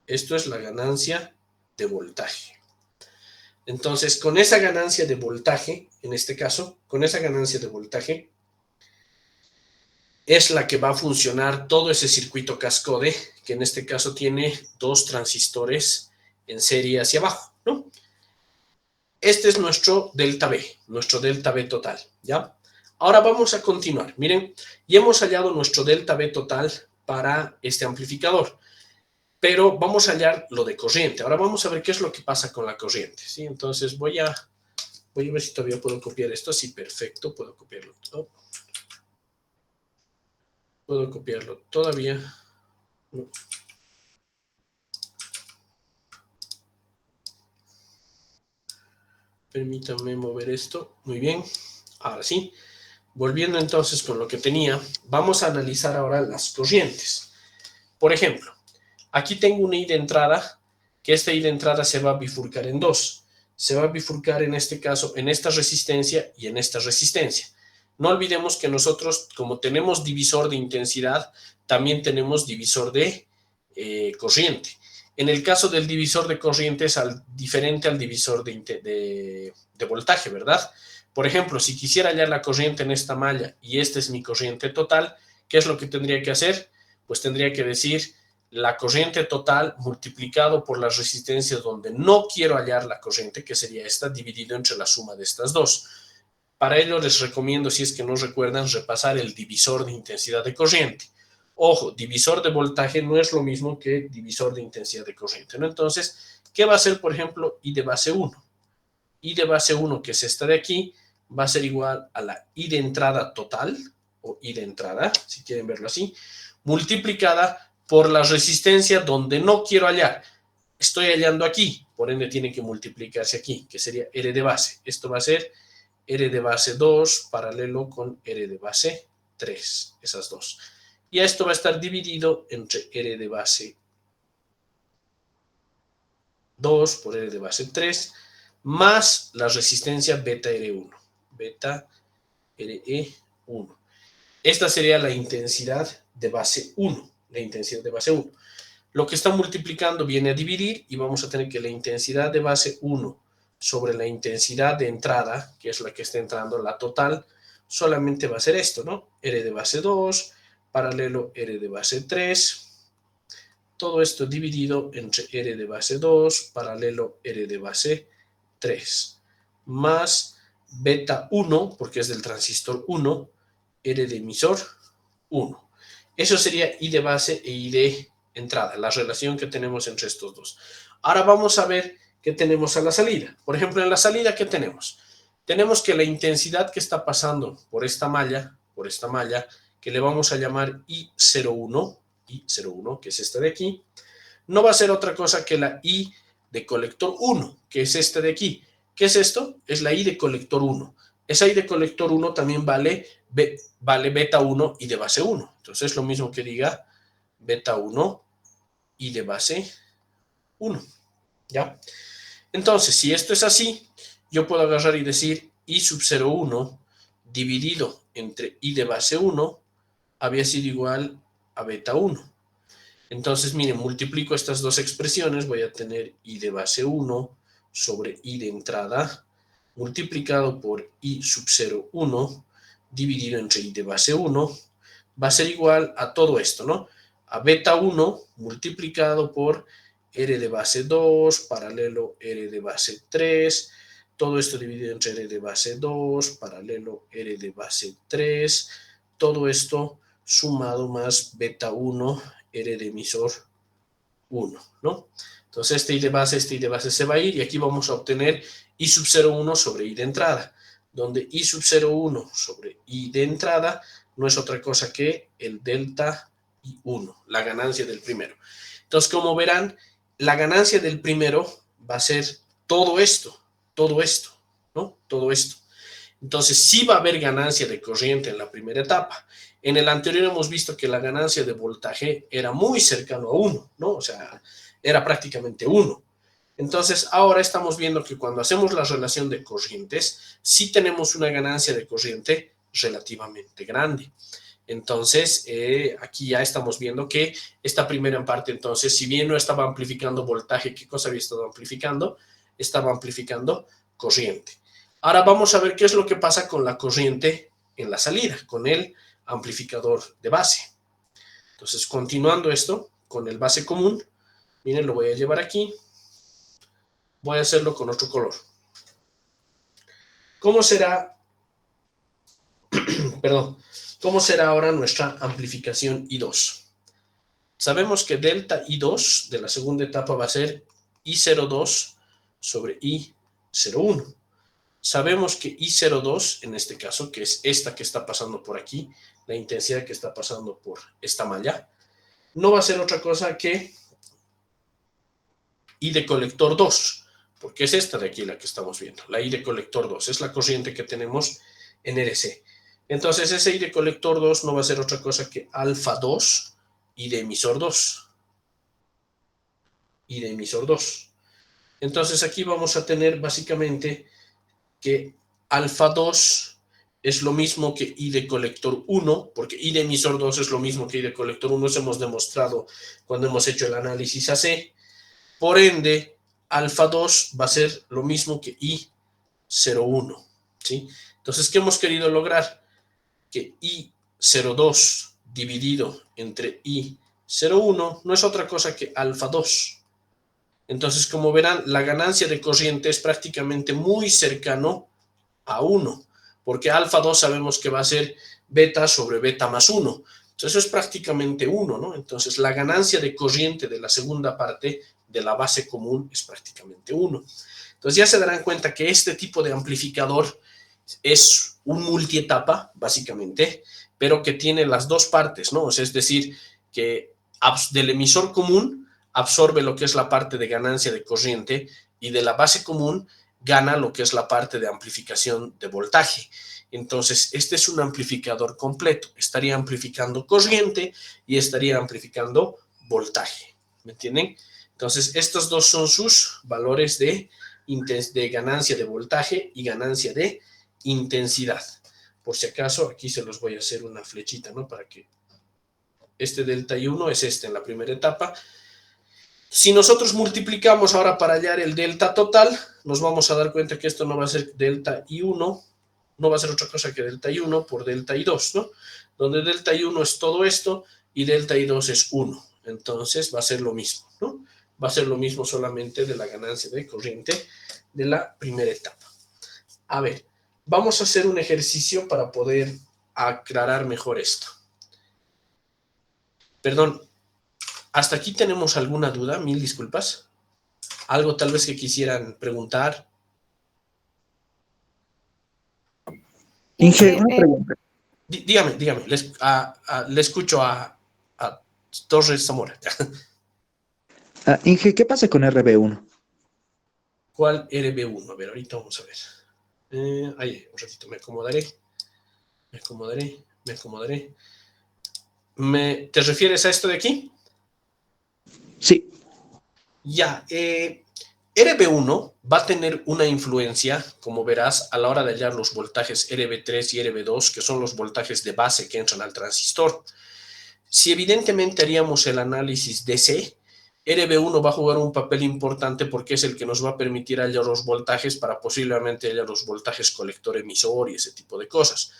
Esto es la ganancia de voltaje. Entonces, con esa ganancia de voltaje, en este caso, con esa ganancia de voltaje, es la que va a funcionar todo ese circuito cascode, que en este caso tiene 2 transistores en serie hacia abajo, ¿no? Este es nuestro delta B total, ¿ya? Ahora vamos a continuar. Miren, ya hemos hallado nuestro delta B total para este amplificador, pero vamos a hallar lo de corriente. Ahora vamos a ver qué es lo que pasa con la corriente, ¿sí? Entonces voy a ver si todavía puedo copiar esto. Sí, perfecto, puedo copiarlo todo. Puedo copiarlo todavía. No. Permítanme mover esto. Muy bien. Ahora sí. Volviendo entonces con lo que tenía, vamos a analizar ahora las corrientes. Por ejemplo, aquí tengo una I de entrada, que esta I de entrada se va a bifurcar en 2. Se va a bifurcar en este caso en esta resistencia y en esta resistencia. No olvidemos que nosotros, como tenemos divisor de intensidad, también tenemos divisor de corriente. En el caso del divisor de corriente es diferente al divisor de voltaje, ¿verdad? Por ejemplo, si quisiera hallar la corriente en esta malla y esta es mi corriente total, ¿qué es lo que tendría que hacer? Pues tendría que decir la corriente total multiplicado por las resistencias donde no quiero hallar la corriente, que sería esta, dividido entre la suma de estas dos. Para ello les recomiendo, si es que no recuerdan, repasar el divisor de intensidad de corriente. Ojo, divisor de voltaje no es lo mismo que divisor de intensidad de corriente, ¿no? Entonces, ¿qué va a ser, por ejemplo, I de base 1? I de base 1, que es esta de aquí, va a ser igual a la I de entrada total, o I de entrada, si quieren verlo así, multiplicada por la resistencia donde no quiero hallar. Estoy hallando aquí, por ende tiene que multiplicarse aquí, que sería R de base. Esto va a ser R de base 2 paralelo con R de base 3, esas dos. Y esto va a estar dividido entre R de base 2 por R de base 3, más la resistencia beta R1. Beta RE1. Esta sería la intensidad de base 1. La intensidad de base 1. Lo que está multiplicando viene a dividir y vamos a tener que la intensidad de base 1 sobre la intensidad de entrada, que es la que está entrando, la total, solamente va a ser esto, ¿no? R de base 2, paralelo R de base 3, todo esto dividido entre R de base 2, paralelo R de base 3, más beta 1, porque es del transistor 1, R de emisor 1. Eso sería I de base e I de entrada, la relación que tenemos entre estos dos. Ahora vamos a ver qué tenemos a la salida. Por ejemplo, en la salida, ¿qué tenemos? Tenemos que la intensidad que está pasando por esta malla, que le vamos a llamar I01, que es esta de aquí, no va a ser otra cosa que la I de colector 1, que es esta de aquí. ¿Qué es esto? Es la I de colector 1. Esa I de colector 1 también vale beta 1 y de base 1. Entonces es lo mismo que diga beta 1 y de base 1. ¿Ya? Entonces, si esto es así, yo puedo agarrar y decir I sub 0,1 dividido entre I de base 1 había sido igual a beta 1. Entonces, miren, multiplico estas dos expresiones, voy a tener I de base 1 sobre I de entrada multiplicado por I sub 0,1 dividido entre I de base 1 va a ser igual a todo esto, ¿no? A beta 1 multiplicado por R de base 2 paralelo R de base 3, todo esto dividido entre R de base 2 paralelo R de base 3, todo esto sumado más beta 1 R de emisor 1, ¿no? Entonces este I de base se va a ir y aquí vamos a obtener I sub 0,1 sobre I de entrada, donde I sub 0,1 sobre I de entrada no es otra cosa que el delta I1, la ganancia del primero. Entonces, como verán, la ganancia del primero va a ser todo esto, ¿no? Todo esto. Entonces, sí va a haber ganancia de corriente en la primera etapa. En el anterior hemos visto que la ganancia de voltaje era muy cercano a 1, ¿no? O sea, era prácticamente 1. Entonces, ahora estamos viendo que cuando hacemos la relación de corrientes, sí tenemos una ganancia de corriente relativamente grande. Entonces, aquí ya estamos viendo que esta primera parte, entonces, si bien no estaba amplificando voltaje, ¿qué cosa había estado amplificando? Estaba amplificando corriente. Ahora vamos a ver qué es lo que pasa con la corriente en la salida, con el amplificador de base. Entonces, continuando esto, con el base común, miren, lo voy a llevar aquí. Voy a hacerlo con otro color. ¿Cómo será? Perdón. ¿Cómo será ahora nuestra amplificación I2? Sabemos que delta I2 de la segunda etapa va a ser I02 sobre I01. Sabemos que I02, en este caso, que es esta que está pasando por aquí, la intensidad que está pasando por esta malla, no va a ser otra cosa que I de colector 2, porque es esta de aquí la que estamos viendo, la I de colector 2, es la corriente que tenemos en RC. Entonces ese I de colector 2 no va a ser otra cosa que alfa 2 I de emisor 2. I de emisor 2. Entonces aquí vamos a tener básicamente que alfa 2 es lo mismo que I de colector 1, porque I de emisor 2 es lo mismo que I de colector 1, eso hemos demostrado cuando hemos hecho el análisis AC. Por ende, alfa 2 va a ser lo mismo que I01, ¿sí? Entonces, ¿qué hemos querido lograr? Que I02 dividido entre I01 no es otra cosa que alfa 2. Entonces, como verán, la ganancia de corriente es prácticamente muy cercano a 1, porque alfa 2 sabemos que va a ser beta sobre beta más 1. Entonces, eso es prácticamente 1, ¿no? Entonces, la ganancia de corriente de la segunda parte de la base común es prácticamente 1. Entonces, ya se darán cuenta que este tipo de amplificador es un multietapa, básicamente, pero que tiene las dos partes, ¿no? O sea, es decir, que del emisor común absorbe lo que es la parte de ganancia de corriente y de la base común gana lo que es la parte de amplificación de voltaje. Entonces, este es un amplificador completo. Estaría amplificando corriente y estaría amplificando voltaje. ¿Me entienden? Entonces, estos dos son sus valores de ganancia de voltaje y ganancia de intensidad. Por si acaso, aquí se los voy a hacer una flechita, ¿no? Para que este delta I1 es este en la primera etapa. Si nosotros multiplicamos ahora para hallar el delta total, nos vamos a dar cuenta que esto no va a ser delta I1, no va a ser otra cosa que delta I1 por delta I2, ¿no? Donde delta I1 es todo esto y delta I2 es 1. Entonces va a ser lo mismo, ¿no? Va a ser lo mismo solamente de la ganancia de corriente de la primera etapa. A ver, vamos a hacer un ejercicio para poder aclarar mejor esto. Perdón, ¿hasta aquí tenemos alguna duda? Mil disculpas. ¿Algo tal vez que quisieran preguntar?
Inge, una pregunta.
Dígame, le escucho a Torres Zamora.
Inge, ¿qué pasa con RB1?
¿Cuál RB1? A ver, ahorita vamos a ver. Ahí, un ratito, me acomodaré. ¿Te refieres a esto de aquí?
Sí.
Ya, RB1 va a tener una influencia, como verás, a la hora de hallar los voltajes RB3 y RB2, que son los voltajes de base que entran al transistor. Si evidentemente haríamos el análisis DC, RB1 va a jugar un papel importante porque es el que nos va a permitir hallar los voltajes para posiblemente hallar los voltajes colector-emisor y ese tipo de cosas.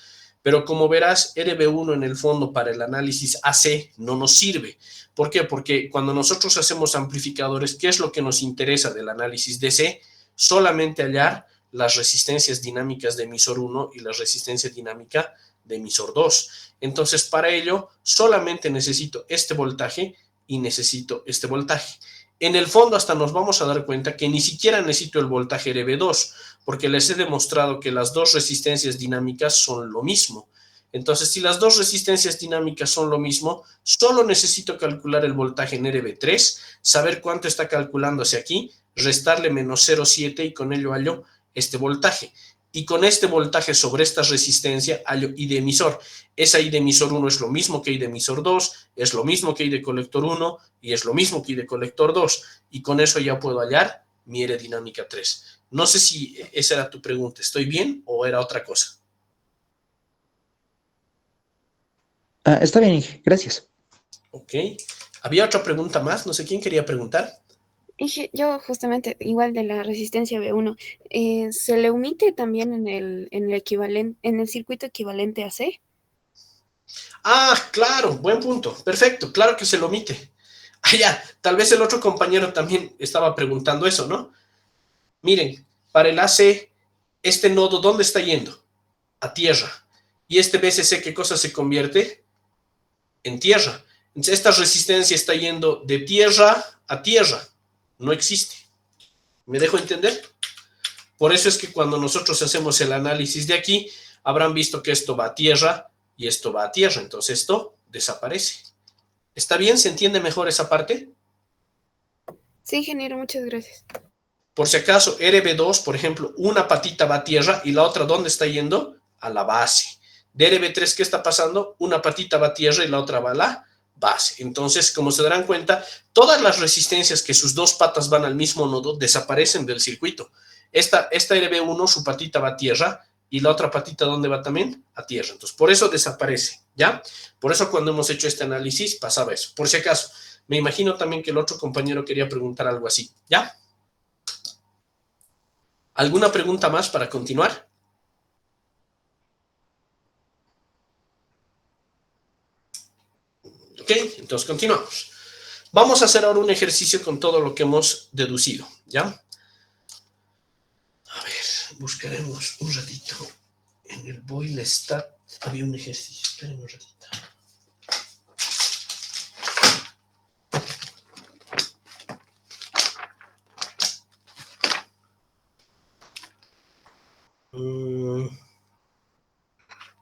Pero como verás, RB1 en el fondo para el análisis AC no nos sirve. ¿Por qué? Porque cuando nosotros hacemos amplificadores, ¿qué es lo que nos interesa del análisis DC? Solamente hallar las resistencias dinámicas de emisor 1 y la resistencia dinámica de emisor 2. Entonces, para ello, solamente necesito este voltaje y necesito este voltaje. En el fondo, hasta nos vamos a dar cuenta que ni siquiera necesito el voltaje RB2, porque les he demostrado que las dos resistencias dinámicas son lo mismo. Entonces, si las dos resistencias dinámicas son lo mismo, solo necesito calcular el voltaje en RB3, saber cuánto está calculándose aquí, restarle menos 0,7 y con ello hallo este voltaje. Y con este voltaje sobre esta resistencia hallo I de emisor. Esa I de emisor 1 es lo mismo que I de emisor 2, es lo mismo que I de colector 1 y es lo mismo que I de colector 2. Y con eso ya puedo hallar mi R dinámica 3. No sé si esa era tu pregunta. ¿Estoy bien o era otra cosa?
Está bien, Inge, gracias.
Ok. ¿Había otra pregunta más? No sé quién quería preguntar.
Dije, yo justamente, igual de la resistencia B1, ¿se le omite también en el equivalente, en el circuito equivalente a C?
Ah, claro, buen punto. Perfecto, claro que se lo omite. Ah, ya, tal vez el otro compañero también estaba preguntando eso, ¿no? Miren, para el AC, este nodo, ¿dónde está yendo? A tierra. Y este BCC, ¿qué cosa se convierte? En tierra. Entonces, esta resistencia está yendo de tierra a tierra. No existe. ¿Me dejo entender? Por eso es que cuando nosotros hacemos el análisis de aquí, habrán visto que esto va a tierra y esto va a tierra. Entonces, esto desaparece. ¿Está bien? ¿Se entiende mejor esa parte?
Sí, ingeniero, muchas gracias.
Por si acaso, RB2, por ejemplo, una patita va a tierra y la otra, ¿dónde está yendo? A la base. De RB3, ¿qué está pasando? Una patita va a tierra y la otra va a la base. Entonces, como se darán cuenta, todas las resistencias que sus dos patas van al mismo nodo desaparecen del circuito. Esta RB1, su patita va a tierra y la otra patita, ¿dónde va también? A tierra. Entonces, por eso desaparece, ¿ya? Por eso cuando hemos hecho este análisis pasaba eso. Por si acaso, me imagino también que el otro compañero quería preguntar algo así, ¿ya? ¿Alguna pregunta más para continuar? Ok, entonces continuamos. Vamos a hacer ahora un ejercicio con todo lo que hemos deducido, ¿ya? A ver, buscaremos un ratito. En el Boyle Stat había un ejercicio. Esperen un ratito.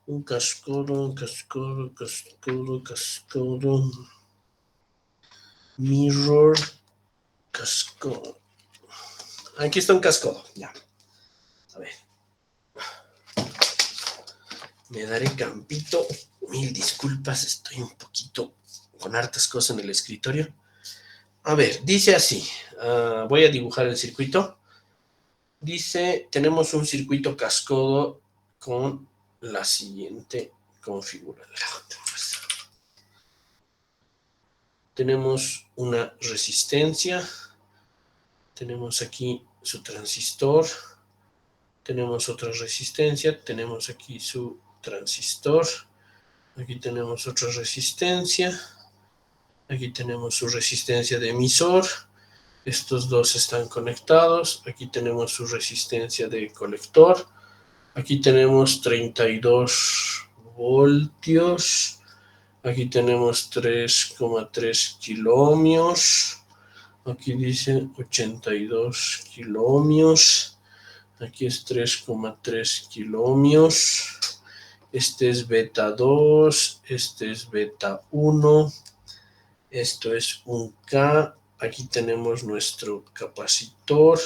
Un cascodo. Mirror, cascodo. Aquí está un cascodo, ya. A ver. Me daré campito. Mil disculpas, estoy un poquito con hartas cosas en el escritorio. A ver, dice así. Voy a dibujar el circuito. Dice, tenemos un circuito cascodo con la siguiente configuración. Tenemos una resistencia. Tenemos aquí su transistor. Tenemos otra resistencia. Tenemos aquí su transistor. Aquí tenemos otra resistencia. Aquí tenemos su resistencia de emisor. Estos dos están conectados. Aquí tenemos su resistencia de colector. Aquí tenemos 32 voltios. Aquí tenemos 3,3 kiloohmios. Aquí dice 82 kiloohmios. Aquí es 3,3 kiloohmios. Este es beta 2. Este es beta 1. Esto es un K. Aquí tenemos nuestro capacitor.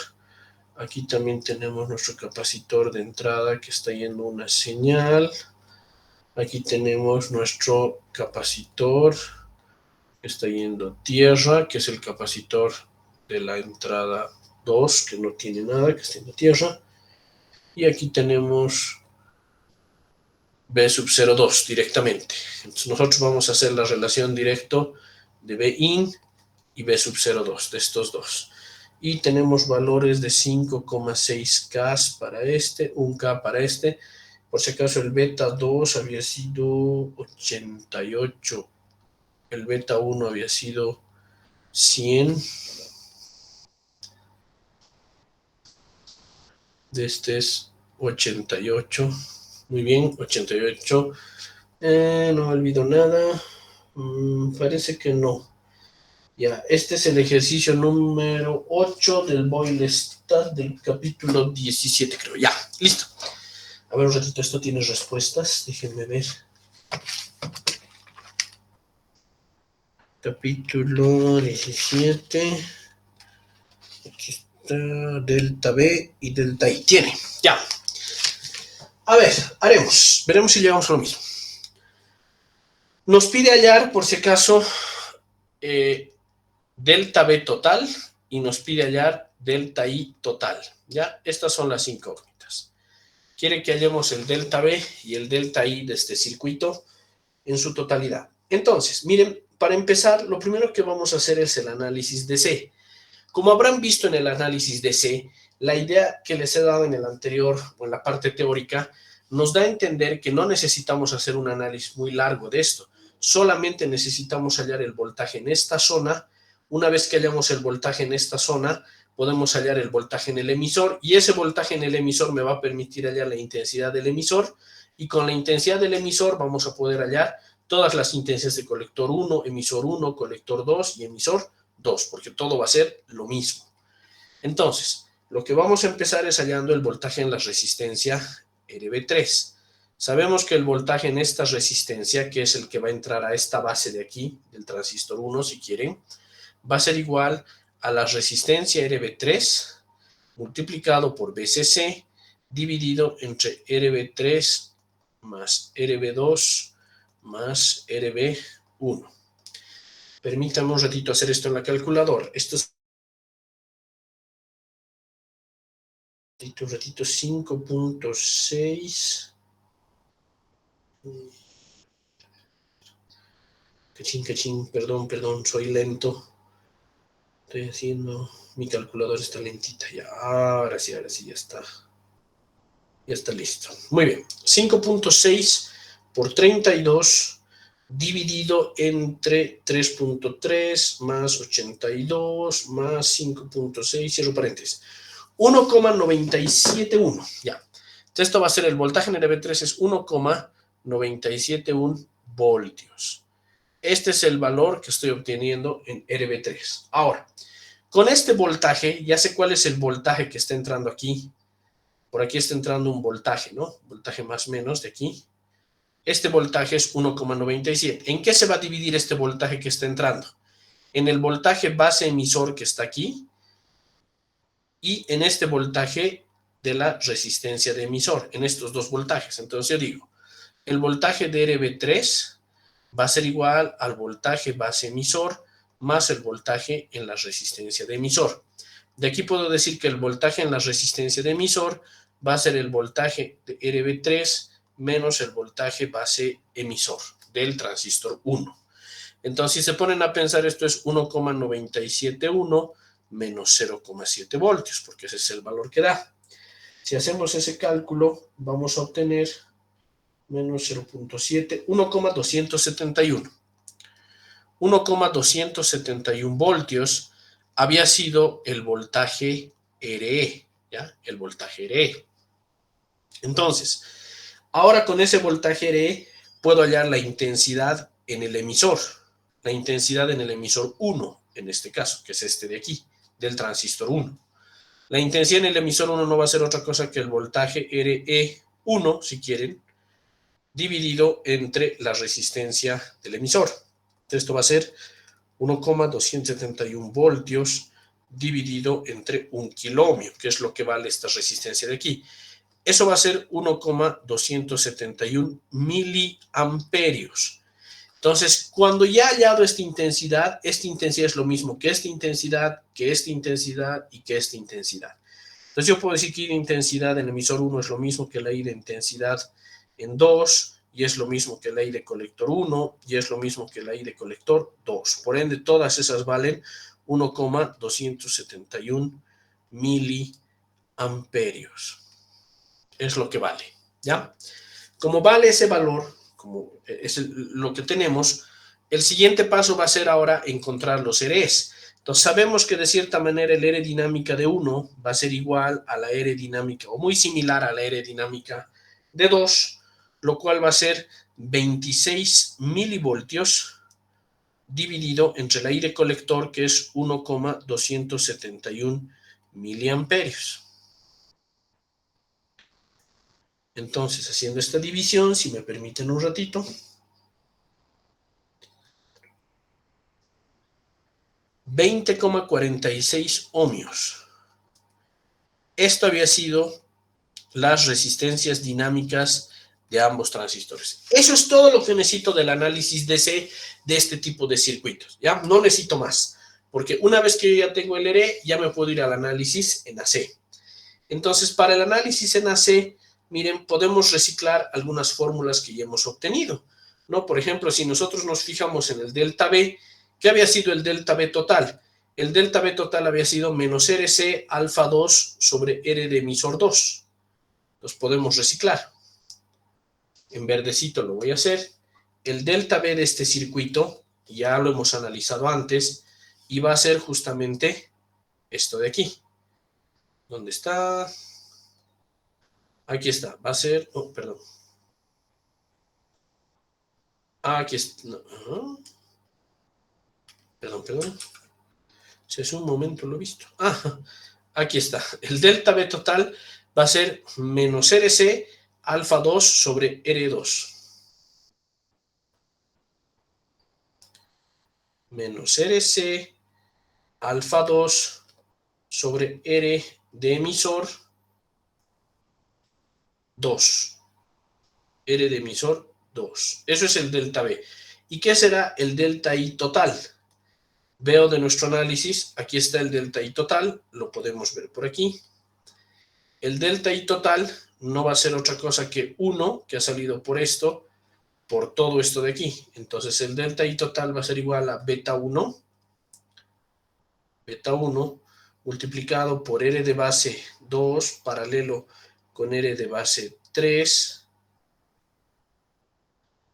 Aquí también tenemos nuestro capacitor de entrada que está yendo una señal. Aquí tenemos nuestro capacitor que está yendo tierra, que es el capacitor de la entrada 2, que no tiene nada, que está yendo tierra. Y aquí tenemos B sub 0,2 directamente. Entonces nosotros vamos a hacer la relación directo de B in y B sub 0,2 de estos dos. Y tenemos valores de 5,6 K para este, 1 K para este. Por si acaso el beta 2 había sido 88, el beta 1 había sido 100. De este es 88. Muy bien, 88. No olvido nada. Parece que no. Ya, este es el ejercicio número 8 del Boyle Stat del capítulo 17, creo. Ya, listo. A ver un ratito, esto tiene respuestas. Déjenme ver. Capítulo 17. Aquí está delta B y delta I. Tiene, ya. A ver, haremos. Veremos si llegamos a lo mismo. Nos pide hallar, por si acaso, delta B total y nos pide hallar delta I total. ¿Ya? Estas son las incógnitas. Quiere que hallemos el delta B y el delta I de este circuito. en su totalidad. Entonces, miren, para empezar, lo primero que vamos a hacer es el análisis de C. Como habrán visto en el análisis de C, la idea que les he dado en el anterior, o en la parte teórica, nos da a entender que no necesitamos hacer un análisis muy largo de esto. Solamente necesitamos hallar el voltaje en esta zona. Una vez que hallamos el voltaje en esta zona, podemos hallar el voltaje en el emisor, y ese voltaje en el emisor me va a permitir hallar la intensidad del emisor, y con la intensidad del emisor vamos a poder hallar todas las intensidades de colector 1, emisor 1, colector 2 y emisor 2, porque todo va a ser lo mismo. Entonces, lo que vamos a empezar es hallando el voltaje en la resistencia RB3. Sabemos que el voltaje en esta resistencia, que es el que va a entrar a esta base de aquí, del transistor 1, si quieren, va a ser igual a la resistencia RB3 multiplicado por VCC dividido entre RB3 más RB2 más RB1. Permítame un ratito hacer esto en la calculadora. Esto es un ratito 5.6. Cachín, perdón, soy lento. Estoy haciendo, mi calculadora está lentita ya. Ahora sí, ya está. Ya está listo. Muy bien. 5.6 por 32 dividido entre 3.3 más 82 más 5.6, cierro paréntesis. 1,971. Ya. Entonces esto va a ser el voltaje en el RB3 es 1,971 voltios. Este es el valor que estoy obteniendo en RB3. Ahora, con este voltaje, ya sé cuál es el voltaje que está entrando aquí. Por aquí está entrando un voltaje, ¿no? Voltaje más o menos de aquí. Este voltaje es 1,97. ¿En qué se va a dividir este voltaje que está entrando? En el voltaje base emisor que está aquí y en este voltaje de la resistencia de emisor, en estos dos voltajes. Entonces yo digo, el voltaje de RB3 va a ser igual al voltaje base emisor más el voltaje en la resistencia de emisor. De aquí puedo decir que el voltaje en la resistencia de emisor va a ser el voltaje de RB3 menos el voltaje base emisor del transistor 1. Entonces, si se ponen a pensar, esto es 1,971 menos 0,7 voltios, porque ese es el valor que da. Si hacemos ese cálculo, vamos a obtener menos 0.7, 1,271. 1,271 voltios había sido el voltaje RE, ¿ya? El voltaje RE. Entonces, ahora con ese voltaje RE puedo hallar la intensidad en el emisor, la intensidad en el emisor 1, en este caso, que es este de aquí, del transistor 1. La intensidad en el emisor 1 no va a ser otra cosa que el voltaje RE1, si quieren, dividido entre la resistencia del emisor. Entonces, esto va a ser 1,271 voltios dividido entre 1 kiloohmio, que es lo que vale esta resistencia de aquí. Eso va a ser 1,271 miliamperios. Entonces, cuando ya he hallado esta intensidad es lo mismo que esta intensidad, que esta intensidad y que esta intensidad. Entonces, yo puedo decir que I de intensidad en emisor 1 es lo mismo que la I de intensidad en 2, y es lo mismo que la I de colector 1, y es lo mismo que la I de colector 2. Por ende, todas esas valen 1,271 miliamperios. Es lo que vale, ¿ya? Como vale ese valor, como es lo que tenemos, el siguiente paso va a ser ahora encontrar los REs. Entonces sabemos que de cierta manera el R dinámica de 1 va a ser igual a la R dinámica, o muy similar a la R dinámica de 2, lo cual va a ser 26 milivoltios dividido entre la I de colector, que es 1,271 miliamperios. Entonces, haciendo esta división, si me permiten un ratito, 20,46 ohmios. Esto había sido las resistencias dinámicas de ambos transistores. Eso es todo lo que necesito del análisis DC de este tipo de circuitos. ¿Ya? No necesito más, porque una vez que yo ya tengo el RE, ya me puedo ir al análisis en AC. Entonces, para el análisis en AC, miren, podemos reciclar algunas fórmulas que ya hemos obtenido. ¿no? Por ejemplo, si nosotros nos fijamos en el delta B, ¿qué había sido el delta B total? El delta B total había sido menos RC alfa 2 sobre R de emisor 2. Los podemos reciclar. En verdecito lo voy a hacer. El delta B de este circuito, ya lo hemos analizado antes, y va a ser justamente esto de aquí. ¿Dónde está? Aquí está. Va a ser... Oh, perdón. Aquí está. No. Perdón. Si hace un momento lo he visto. Aquí está. El delta B total va a ser menos RC alfa 2 sobre R2. Menos RC alfa 2 sobre R de emisor 2. R de emisor 2. Eso es el delta B. ¿Y qué será el delta I total? Veo de nuestro análisis, aquí está el delta I total, lo podemos ver por aquí. El delta I total no va a ser otra cosa que 1, que ha salido por esto, por todo esto de aquí. Entonces el delta I total va a ser igual a beta 1 multiplicado por R de base 2 paralelo con R de base 3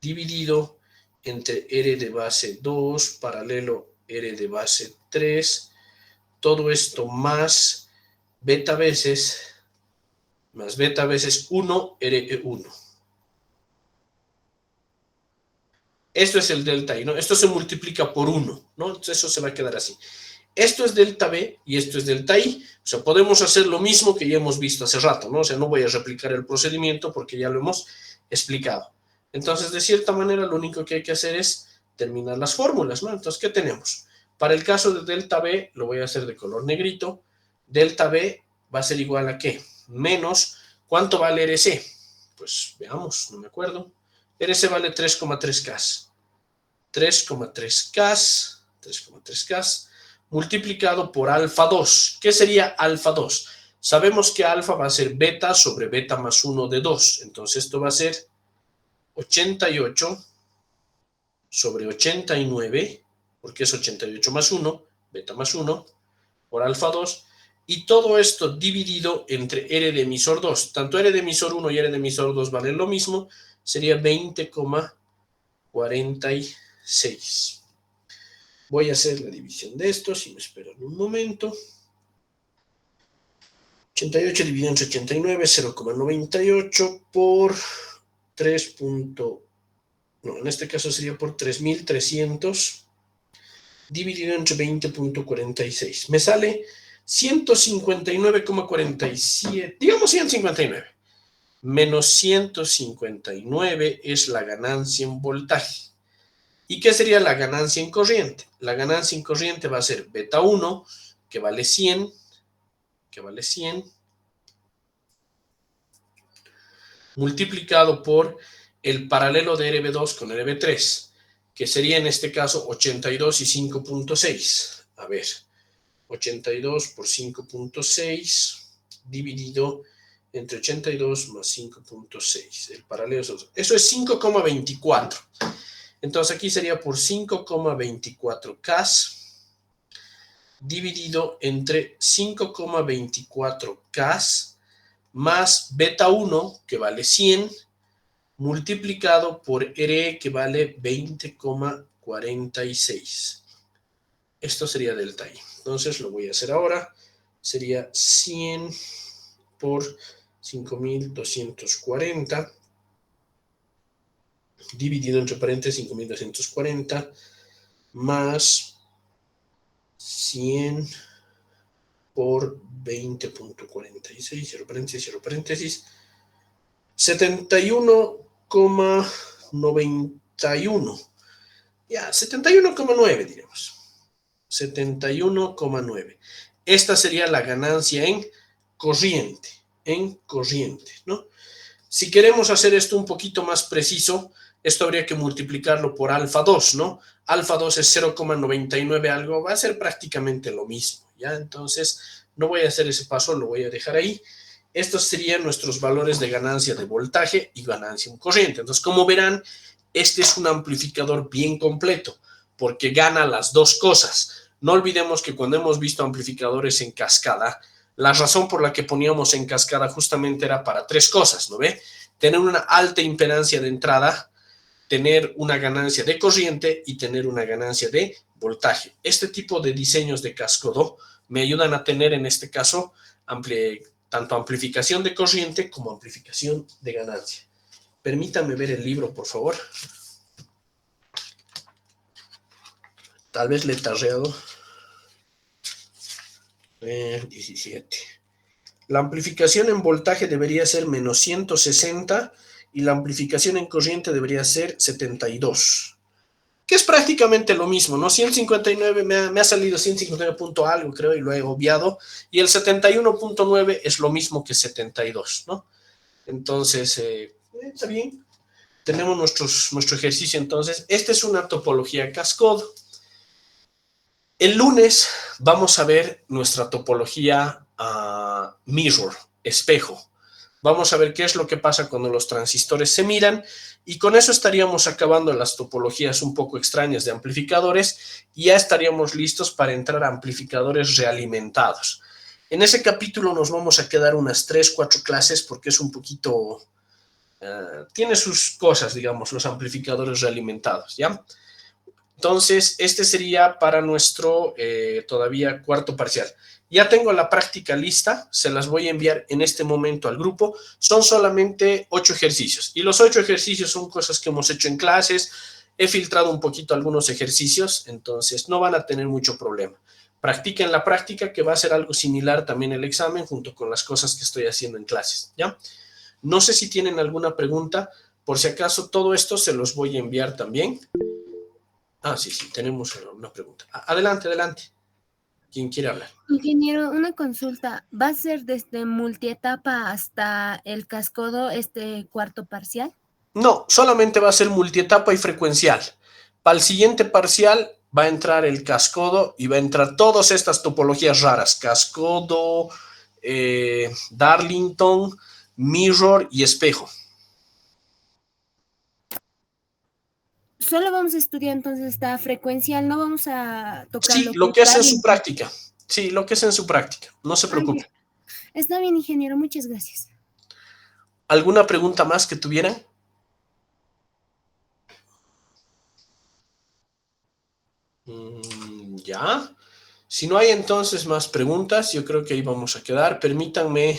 dividido entre R de base 2 paralelo R de base 3, todo esto más beta veces 1 RE1. Esto es el delta I, ¿no? Esto se multiplica por 1, ¿no? Entonces eso se va a quedar así. Esto es delta B y esto es delta I. O sea, podemos hacer lo mismo que ya hemos visto hace rato, ¿no? O sea, no voy a replicar el procedimiento porque ya lo hemos explicado. Entonces, de cierta manera, lo único que hay que hacer es terminar las fórmulas, ¿no? Entonces, ¿qué tenemos? Para el caso de delta B, lo voy a hacer de color negrito. Delta B va a ser igual a ¿qué? Menos, ¿cuánto vale RC? Pues veamos, no me acuerdo. RC vale 3,3K. 3,3K multiplicado por alfa 2. ¿Qué sería alfa 2? Sabemos que alfa va a ser beta sobre beta más 1 de 2. Entonces esto va a ser 88 sobre 89, porque es 88 más 1, beta más 1, por alfa 2. Y todo esto dividido entre R de emisor 2. Tanto R de emisor 1 y R de emisor 2 valen lo mismo. Sería 20,46. Voy a hacer la división de esto, si me esperan un momento. 88 dividido entre 89, 0,98 por 3. No, en este caso sería por 3.300 dividido entre 20,46. Me sale 159,47, digamos 159. Menos 159 es la ganancia en voltaje. ¿Y qué sería la ganancia en corriente? La ganancia en corriente va a ser beta 1, que vale 100, multiplicado por el paralelo de RB2 con RB3, que sería en este caso 82 y 5,6. A ver, 82 por 5,6 dividido entre 82 más 5,6. El paralelo eso es 5,24. Entonces aquí sería por 5,24K dividido entre 5,24K más beta 1, que vale 100, multiplicado por RE, que vale 20,46. Esto sería delta I. Entonces lo voy a hacer ahora. Sería 100 por 5.240 dividido entre paréntesis 5.240 más 100 por 20,46, cierro paréntesis, 71,91. Ya, 71,9 diremos. 71,9. Esta sería la ganancia en corriente, ¿no? Si queremos hacer esto un poquito más preciso, esto habría que multiplicarlo por alfa 2, ¿no? Alfa 2 es 0,99 algo, va a ser prácticamente lo mismo, ¿ya? Entonces, no voy a hacer ese paso, lo voy a dejar ahí. Estos serían nuestros valores de ganancia de voltaje y ganancia en corriente. Entonces, como verán, este es un amplificador bien completo, porque gana las dos cosas. No olvidemos que cuando hemos visto amplificadores en cascada, la razón por la que poníamos en cascada justamente era para tres cosas, ¿no ve? Tener una alta impedancia de entrada, tener una ganancia de corriente y tener una ganancia de voltaje. Este tipo de diseños de cascodo me ayudan a tener, en este caso, tanto amplificación de corriente como amplificación de ganancia. Permítame ver el libro, por favor. Tal vez le he tarreado. 17. La amplificación en voltaje debería ser menos 160 y la amplificación en corriente debería ser 72. Que es prácticamente lo mismo, ¿no? 159 me ha salido 159 punto algo, creo, y lo he obviado. Y el 71.9 es lo mismo que 72, ¿no? Entonces, está bien. Tenemos nuestro ejercicio, entonces. Esta es una topología cascodo. El lunes vamos a ver nuestra topología mirror, espejo. Vamos a ver qué es lo que pasa cuando los transistores se miran y con eso estaríamos acabando las topologías un poco extrañas de amplificadores y ya estaríamos listos para entrar a amplificadores realimentados. En ese capítulo nos vamos a quedar unas 3-4 clases porque es un poquito... tiene sus cosas, digamos, los amplificadores realimentados, ¿ya? Entonces, este sería para nuestro todavía cuarto parcial. Ya tengo la práctica lista, se las voy a enviar en este momento al grupo. Son solamente 8 ejercicios. Y los 8 ejercicios son cosas que hemos hecho en clases. He filtrado un poquito algunos ejercicios, entonces no van a tener mucho problema. Practiquen la práctica, que va a ser algo similar también el examen, junto con las cosas que estoy haciendo en clases, ¿ya? No sé si tienen alguna pregunta. Por si acaso, todo esto se los voy a enviar también. Sí, tenemos una pregunta. Adelante, adelante. ¿Quién quiere hablar?
Ingeniero, una consulta. ¿Va a ser desde multietapa hasta el cascodo este cuarto parcial?
No, solamente va a ser multietapa y frecuencial. Para el siguiente parcial va a entrar el cascodo y va a entrar todas estas topologías raras. Cascodo, Darlington, mirror y espejo.
Solo vamos a estudiar entonces esta frecuencial, no vamos a tocar...
Sí, lo que es en su práctica. Sí, lo que es en su práctica. No se preocupe.
Está bien, ingeniero. Muchas gracias.
¿Alguna pregunta más que tuvieran? Ya. Si no hay entonces más preguntas, yo creo que ahí vamos a quedar. Permítanme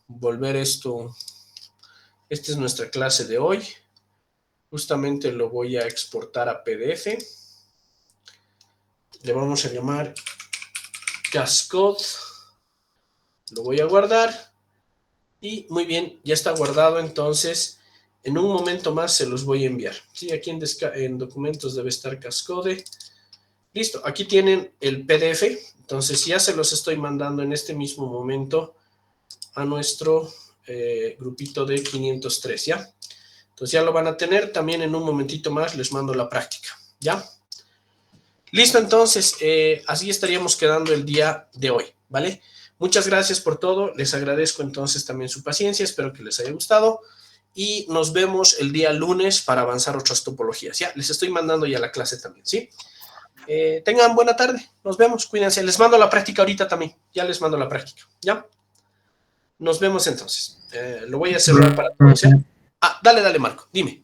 volver esto. Esta es nuestra clase de hoy. Justamente lo voy a exportar a PDF. Le vamos a llamar Cascode. Lo voy a guardar. Y muy bien, ya está guardado. Entonces, en un momento más se los voy a enviar. Sí, aquí en documentos debe estar Cascode. Listo, aquí tienen el PDF. Entonces, ya se los estoy mandando en este mismo momento a nuestro grupito de 503, ¿ya? Entonces ya lo van a tener. También en un momentito más les mando la práctica, ¿ya? Listo, entonces, así estaríamos quedando el día de hoy, ¿vale? Muchas gracias por todo. Les agradezco entonces también su paciencia. Espero que les haya gustado. Y nos vemos el día lunes para avanzar otras topologías, ¿ya? Les estoy mandando ya la clase también, ¿sí? Tengan buena tarde. Nos vemos. Cuídense. Les mando la práctica ahorita también. Ya les mando la práctica, ¿ya? Nos vemos entonces. Lo voy a cerrar para todos, ¿ya? Dale, Marco, dime.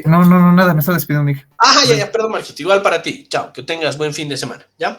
No, nada, me está despidiendo, Miguel.
Ya, perdón, Marquito, igual para ti. Chao, que tengas buen fin de semana, ¿ya?